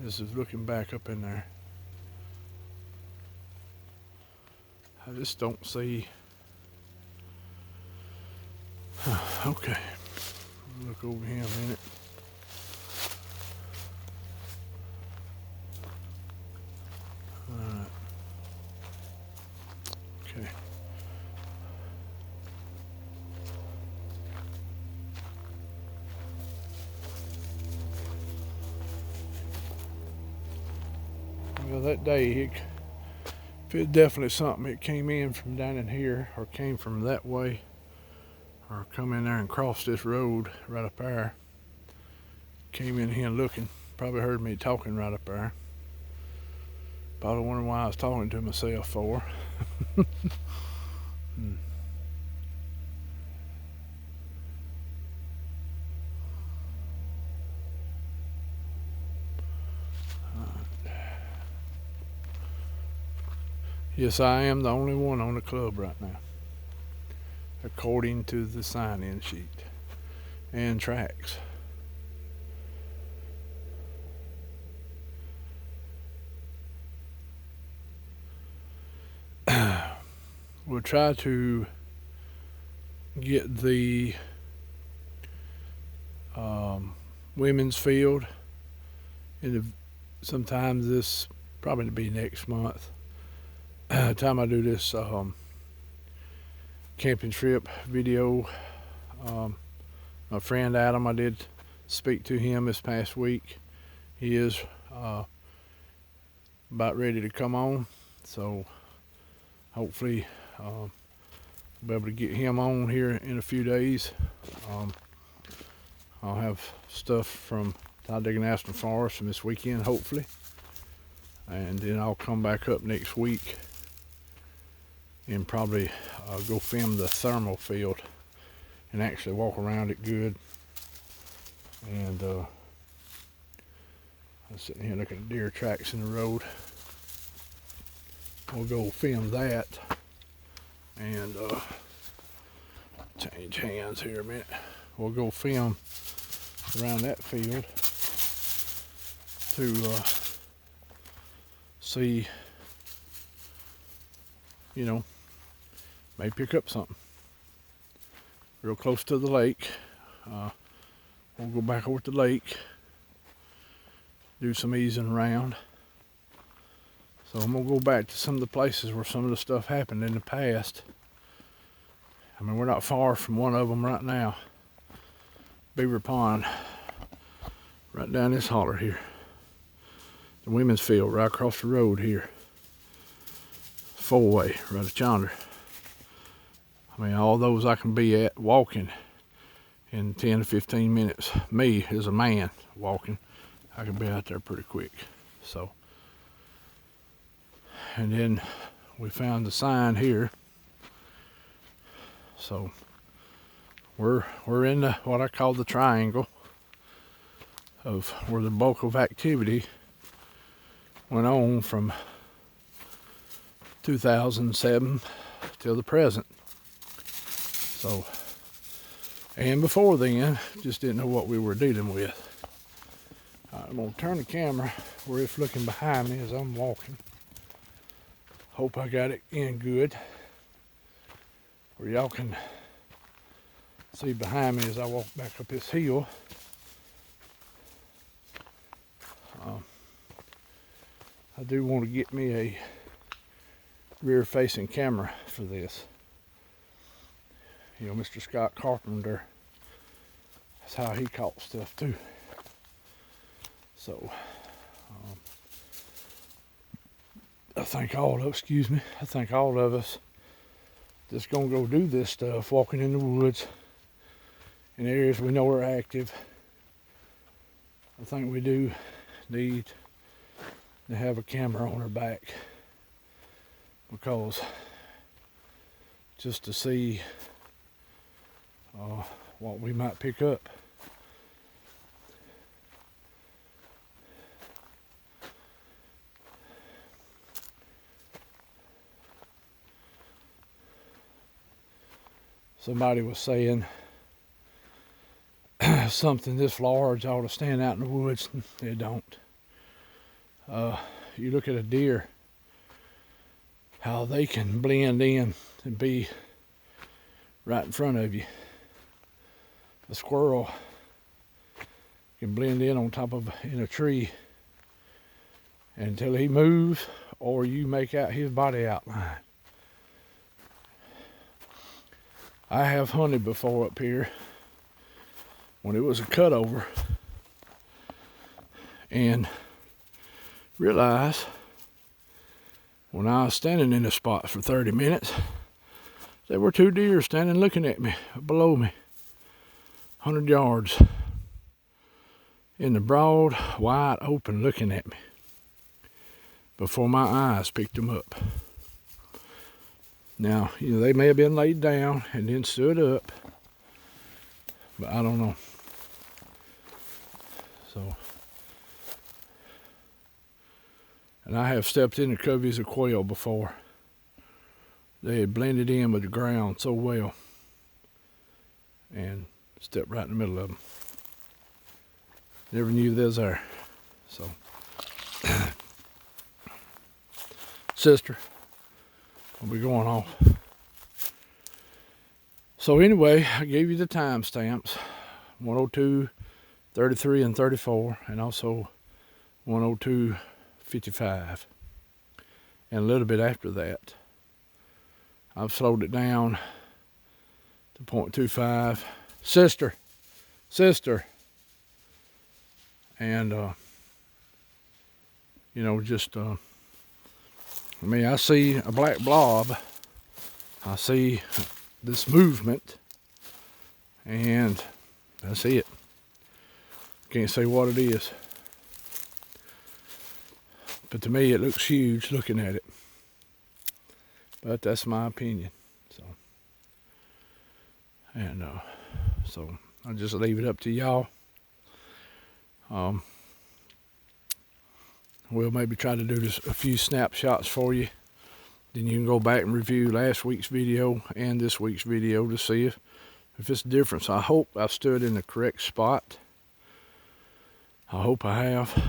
This is looking back up in there. I just don't see. Okay, look over here a minute. Alright. Okay. Well, that day, if it's definitely something, it came in from down in here, or came from that way, or come in there and crossed this road right up there. Came in here looking, probably heard me talking right up there. Probably wondering why I was talking to myself for. Yes, I am the only one on the club right now, according to the sign-in sheet and tracks. We'll try to get the women's field sometime this, probably to be next month. Time I do this camping trip video. My friend Adam, I did speak to him this past week. He is about ready to come on, so hopefully I'll be able to get him on here in a few days. I'll have stuff from Talladega National Forest from this weekend, hopefully, and then I'll come back up next week and probably go film the thermal field and actually walk around it good. And I'm sitting here looking at deer tracks in the road. We'll go film that and change hands here a minute. We'll go film around that field to see, you know, may pick up something real close to the lake. We'll go back over to the lake do some easing around. So I'm gonna go back to some of the places where some of the stuff happened in the past. I mean, we're not far from one of them right now. Beaver Pond, right down this holler here. The women's field right across the road here. 4-way right at yonder. I mean, all those I can be at walking in 10 to 15 minutes. Me as a man walking, I can be out there pretty quick. So, and then we found the sign here. So we're in the what I call the triangle of where the bulk of activity went on from 2007 till the present. So, and before then, just didn't know what we were dealing with. I'm gonna turn the camera where it's looking behind me as I'm walking. Hope I got it in good, where y'all can see behind me as I walk back up this hill. I do want to get me a rear facing camera for this. You know, Mr. Scott Carpenter, that's how he caught stuff too. So, I think all of us just gonna go do this stuff, walking in the woods, in areas we know are active. I think we do need to have a camera on our back, because just to see what we might pick up. Somebody was saying something this large ought to stand out in the woods. They don't. You look at a deer, how they can blend in and be right in front of you. A squirrel can blend in on top of in a tree until he moves or you make out his body outline. I have hunted before up here when it was a cutover, and realized when I was standing in the spot for 30 minutes, there were 2 deer standing looking at me below me, 100 yards, in the broad, wide open, looking at me before my eyes picked them up. Now, you know, they may have been laid down and then stood up, but I don't know. So, and I have stepped into coveys of quail before. They had blended in with the ground so well, and stepped right in the middle of them. Never knew they was there. So, sister, we'll be going off. So anyway, I gave you the time stamps, 102, 33, and 34, and also 102, 55. And a little bit after that, I've slowed it down to 0.25. Sister. And, you know, just, I mean, I see a black blob. I see this movement, and that's it. Can't say what it is. But to me, it looks huge looking at it. But that's my opinion. So, and so I'll just leave it up to y'all. We'll maybe try to do this, a few snapshots for you. Then you can go back and review last week's video and this week's video to see if it's a difference. I hope I've stood in the correct spot. I hope I have.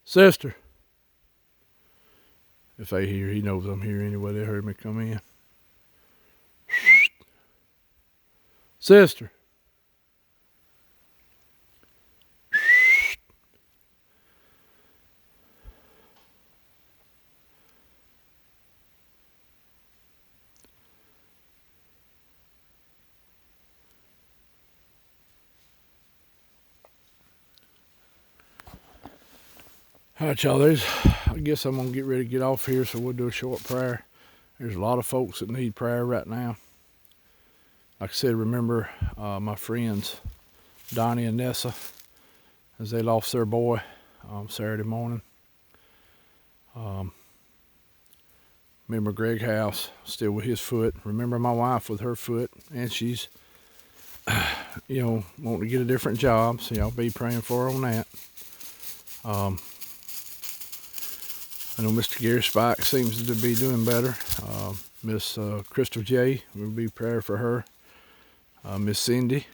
Sister. If they hear, he knows I'm here anyway. They heard me come in. Sister. All right, y'all. I guess I'm gonna get ready to get off here, so we'll do a short prayer. There's a lot of folks that need prayer right now. Like I said, remember my friends Donnie and Nessa, as they lost their boy Saturday morning. Remember Greg House, still with his foot. Remember my wife with her foot, and she's, wanting to get a different job, so y'all be praying for her on that. I know Mr. Gary Spike seems to be doing better. Miss Crystal J, we'll be praying for her. Miss Cindy.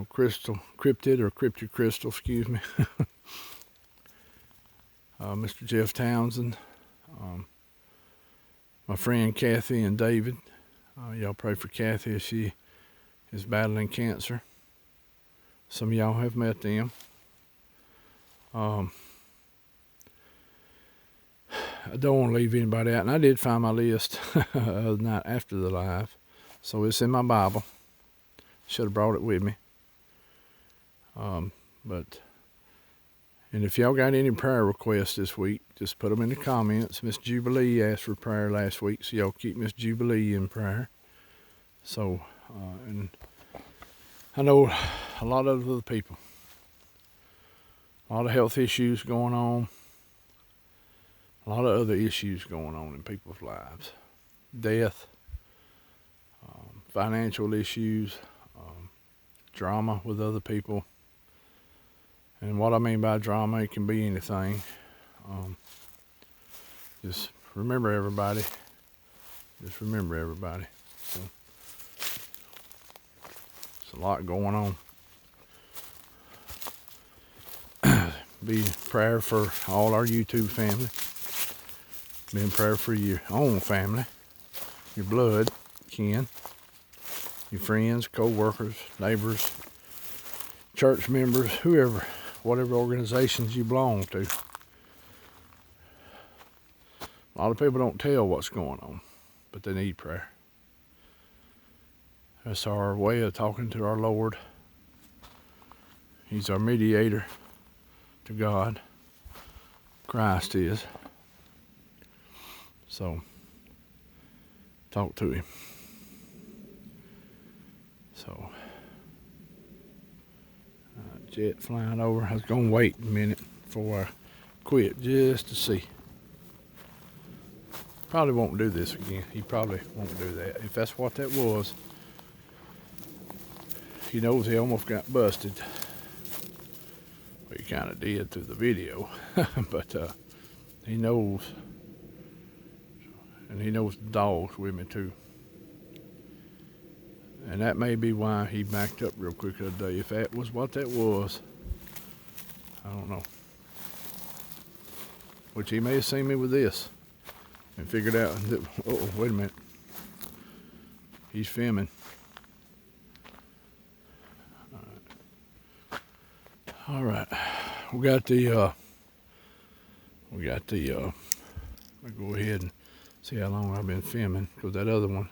Crystal, Cryptid Crystal, excuse me. Mr. Jeff Townsend. My friend Kathy and David. Y'all pray for Kathy as she is battling cancer. Some of y'all have met them. I don't want to leave anybody out, and I did find my list the night after the live, so it's in my Bible. Should have brought it with me. And if y'all got any prayer requests this week, just put them in the comments. Miss Jubilee asked for prayer last week, so y'all keep Miss Jubilee in prayer. So, and I know a lot of other people, a lot of health issues going on, a lot of other issues going on in people's lives. Death, financial issues, drama with other people. And what I mean by drama, it can be anything. Just remember everybody. Just remember everybody. So, there's a lot going on. Be prayer for all our YouTube family. Be in prayer for your own family, your blood, kin, your friends, co-workers, neighbors, church members, whoever, whatever organizations you belong to. A lot of people don't tell what's going on, but they need prayer. That's our way of talking to our Lord. He's our mediator to God. Christ is. So, talk to him. So, jet flying over. I was going to wait a minute before I quit just to see. Probably won't do this again. He probably won't do that. If that's what that was, he knows he almost got busted. Well, he kind of did through the video. But he knows. And he knows the dog's with me too. And that may be why he backed up real quick the other day. If that was what that was, I don't know. Which he may have seen me with this and figured out that, oh, wait a minute. He's filming. All right. We got the, let me go ahead and see how long I've been filming, because that other one.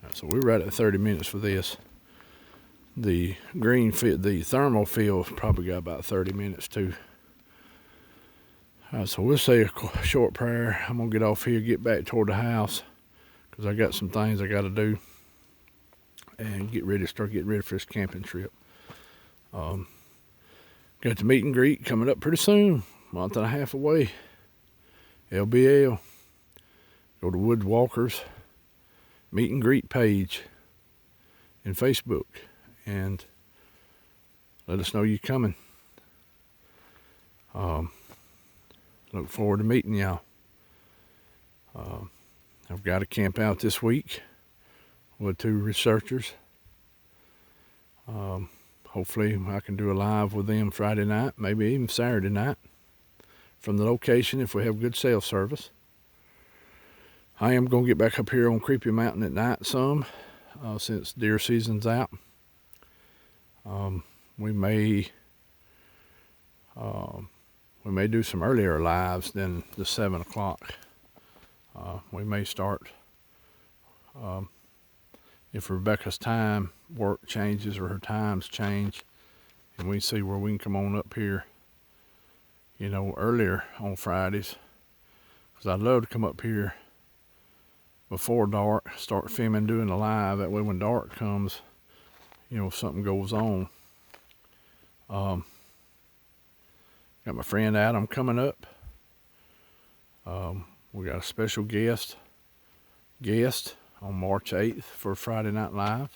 Right, so we're right at 30 minutes for this. The green fit, the thermal field probably got about 30 minutes too. All right, so we'll say a short prayer. I'm gonna get off here, get back toward the house, because I got some things I got to do, and start getting ready for this camping trip. Got the meet and greet coming up pretty soon, month and a half away. LBL. Go to Woodwalkers meet and greet page in Facebook and let us know you're coming. Look forward to meeting y'all. I've got to camp out this week with 2 researchers. Hopefully I can do a live with them Friday night, maybe even Saturday night from the location if we have good cell service. I am going to get back up here on Creepy Mountain at night some, since deer season's out. We may do some earlier lives than the 7 o'clock. We may start if Rebecca's work changes or her times change, and we see where we can come on up here, earlier on Fridays. Because I'd love to come up here before dark, start filming, doing a live. That way when dark comes, if something goes on. Got my friend Adam coming up. We got a special guest on March 8th for Friday Night Live.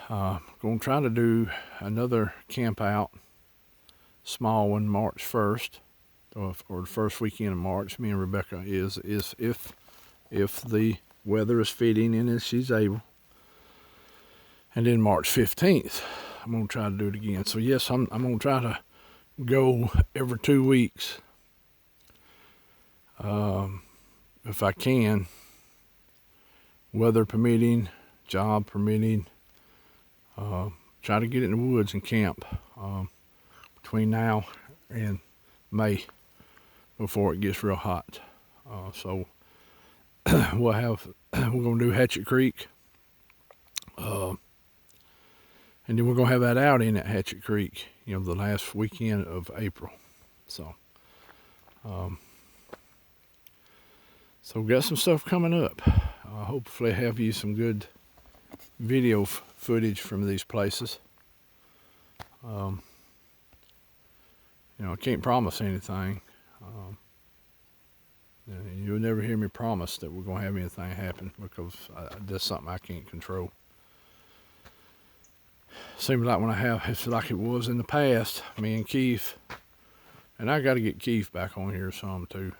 Going to try to do another camp out, small one, March 1st, or the first weekend of March. Me and Rebecca is if the weather is fitting and if she's able. And then March 15th, I'm going to try to do it again. So yes, I'm going to try to go every 2 weeks. If I can, weather permitting, job permitting, try to get in the woods and camp between now and May before it gets real hot. So we're going to do Hatchet Creek, and then we're going to have that outing at Hatchet Creek, the last weekend of April. So we got some stuff coming up. Hopefully have you some good video footage from these places. I can't promise anything. You'll never hear me promise that we're going to have anything happen, because that's something I can't control. Seems like it's like it was in the past, me and Keith, and I got to get Keith back on here some too.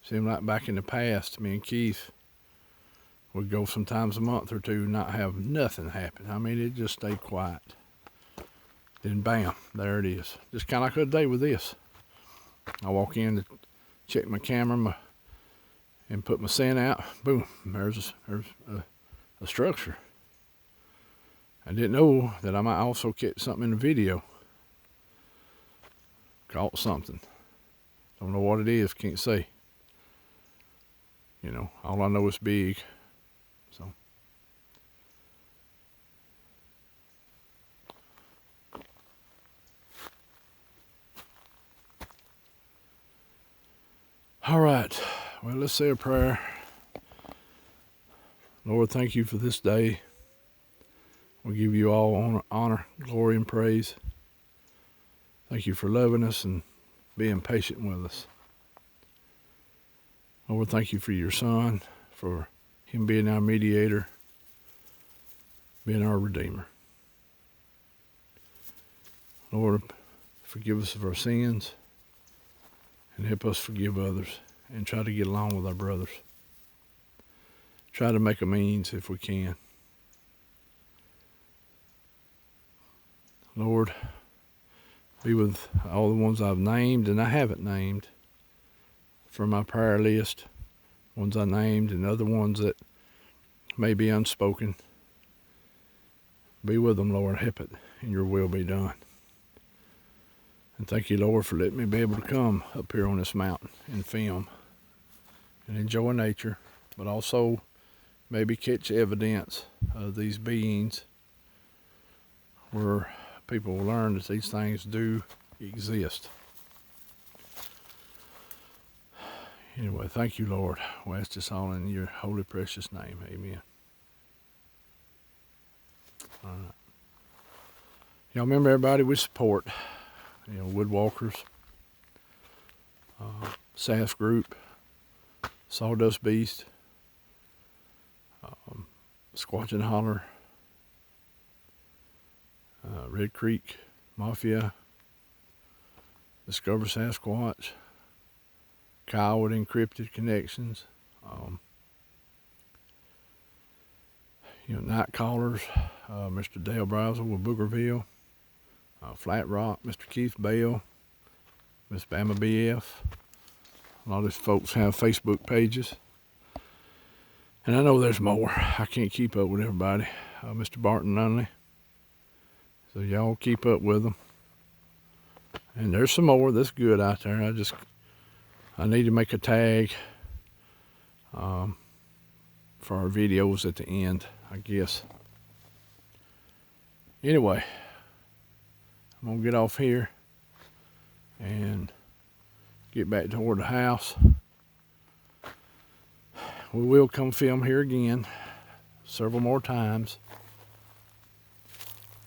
Seemed like back in the past, me and Keith would go sometimes a month or two, not have nothing happen. I mean, it just stayed quiet. Then bam, there it is. Just kind of like a day with this. I walk in to check my camera and put my scent out. Boom, there's a structure. I didn't know that I might also catch something in the video. Caught something. Don't know what it is, can't say. All I know is big. So. All right. Well, let's say a prayer. Lord, thank you for this day. We give you all honor, glory, and praise. Thank you for loving us and being patient with us. Lord, thank you for your Son, for him being our mediator, being our Redeemer. Lord, forgive us of our sins and help us forgive others and try to get along with our brothers. Try to make amends if we can. Lord, be with all the ones I've named and I haven't named from my prayer list, ones I named and other ones that may be unspoken. Be with them, Lord, help it, and your will be done. And thank you, Lord, for letting me be able to come up here on this mountain and film and enjoy nature, but also maybe catch evidence of these beings where people will learn that these things do exist. Anyway, thank you, Lord. We ask this all in your holy, precious name. Amen. All right. Y'all remember, everybody, we support, Woodwalkers, SAS Group, Sawdust Beast, Squatch and Holler, Red Creek Mafia, Discover Sasquatch, Kyle with Encrypted Connections, Night Callers, Mr. Dale Browser with Boogerville, Flat Rock, Mr. Keith Bell, Miss Bama BF. A lot of these folks have Facebook pages. And I know there's more. I can't keep up with everybody. Mr. Barton Nunley. So y'all keep up with them. And there's some more that's good out there. I need to make a tag for our videos at the end, I guess. Anyway, I'm gonna get off here and get back toward the house. We will come film here again several more times.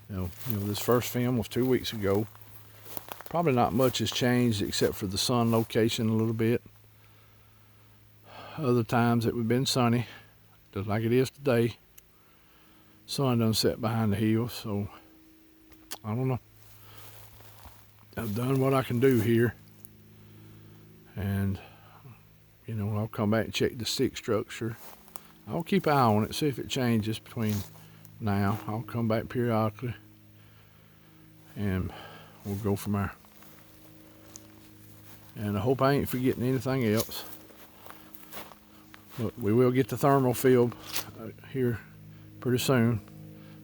You know, this first film was 2 weeks ago. Probably not much has changed except for the sun location a little bit. Other times it would have been sunny, just like it is today. Sun done set behind the hills, so I don't know. I've done what I can do here, and you know, I'll come back and check the stick structure. I'll keep an eye on it, see if it changes between now. I'll come back periodically, and we'll go from there. And I hope I ain't forgetting anything else. But we will get the thermal field here pretty soon.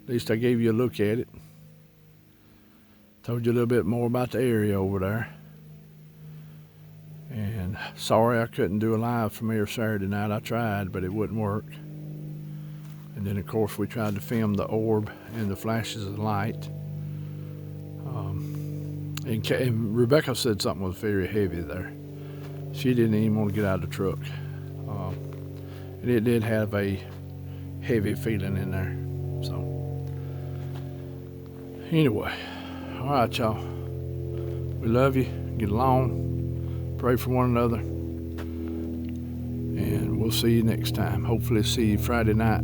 At least I gave you a look at it. Told you a little bit more about the area over there. And sorry I couldn't do a live from here Saturday night. I tried, but it wouldn't work. And then of course we tried to film the orb and the flashes of light. And Rebecca said something was very heavy there. She didn't even want to get out of the truck. And it did have a heavy feeling in there. So anyway, all right, y'all. We love you. Get along. Pray for one another. And we'll see you next time. Hopefully see you Friday night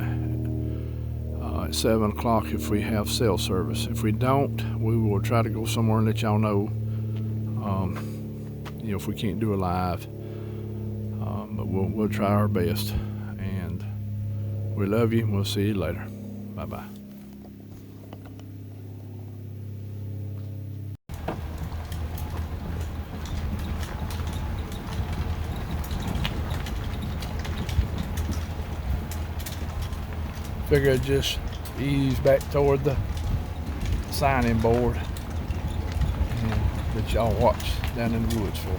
at 7 o'clock if we have cell service. If we don't, we will try to go somewhere and let y'all know, you know, if we can't do a live. But we'll try our best. And we love you, and we'll see you later. Bye-bye. Figure I'd just ease back toward the signing board and let y'all watch down in the woods for me.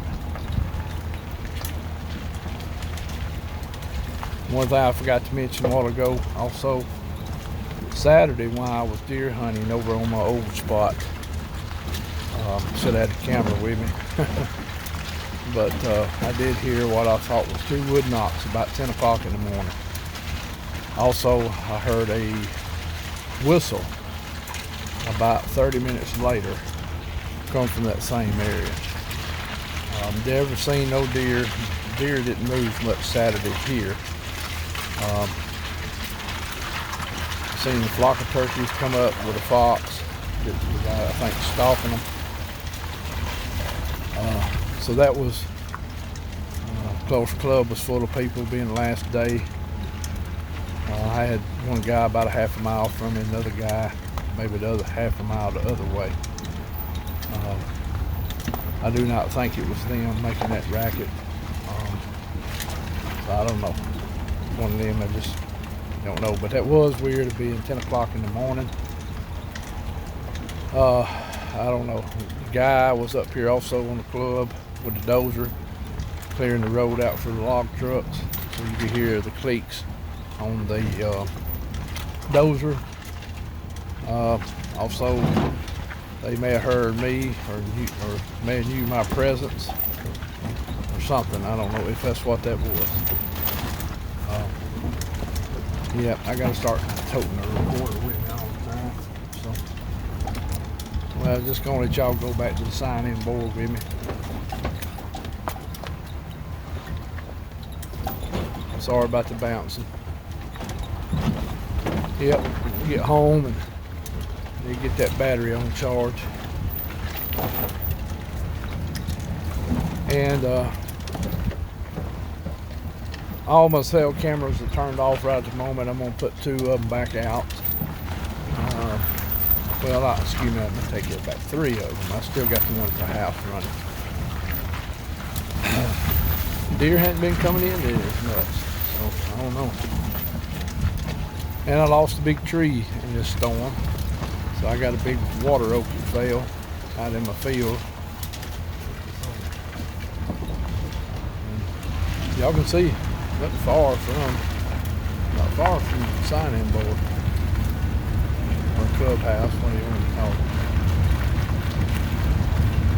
One thing I forgot to mention a while ago, also Saturday when I was deer hunting over on my old spot, should have had the camera with me, but I did hear what I thought was 2 wood knocks about 10 o'clock in the morning. Also, I heard a whistle about 30 minutes later come from that same area. Never seen no deer. Deer didn't move much Saturday here. Seen a flock of turkeys come up with a fox that was, I think, stalking them. So that was, close club was full of people, being the last day. I had one guy about a half a mile from me, another guy maybe the other half a mile the other way. I do not think it was them making that racket. So I don't know. One of them, I just don't know. But that was weird to be at 10 o'clock in the morning. I don't know. The guy was up here also on the club with the dozer, clearing the road out for the log trucks. So you could hear the cleats on the dozer. Also, they may have heard me or may have knew my presence or something. I don't know if that's what that was. Yeah, I gotta start toting the recorder with me all the time. So, well, just gonna let y'all go back to the sign-in board with me. Sorry about the bouncing. Yep, get home and you get that battery on charge. And all my cell cameras are turned off right at the moment. I'm gonna put 2 of them back out. Well, excuse me, I'm gonna take it back 3 of them. I still got the one at the house running. Deer hadn't been coming in there as much, so I don't know. And I lost a big tree in this storm. So I got a big water oak that fell out in my field. And y'all can see, not far from the far from the sign-in board or clubhouse, whatever you want to call it.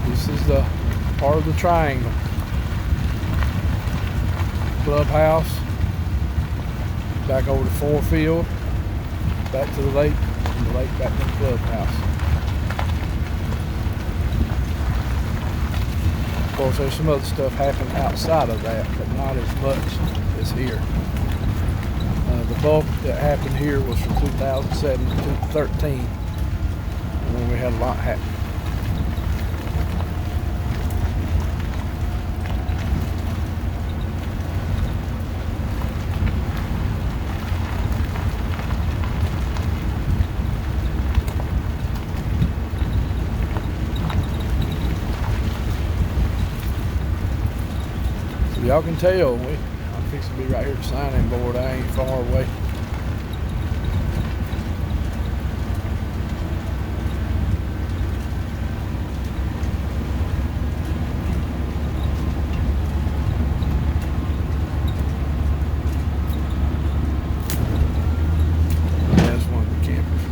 This is the part of the triangle. Clubhouse, back over to Ford Field, back to the lake, and the lake back to the clubhouse. Of course, there's some other stuff happening outside of that, but not as much as here. The bulk that happened here was from 2007 to 2013, when we had a lot happen. Y'all can tell I'm fixing to be right here at the sign-in board. I ain't far away. That's one of the campers.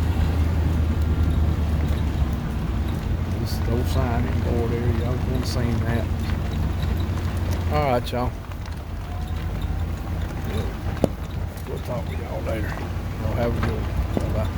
This is the old sign-in board area. Y'all want to see that. Alright, y'all. We'll talk to y'all later. Y'all have a good one. Bye-bye.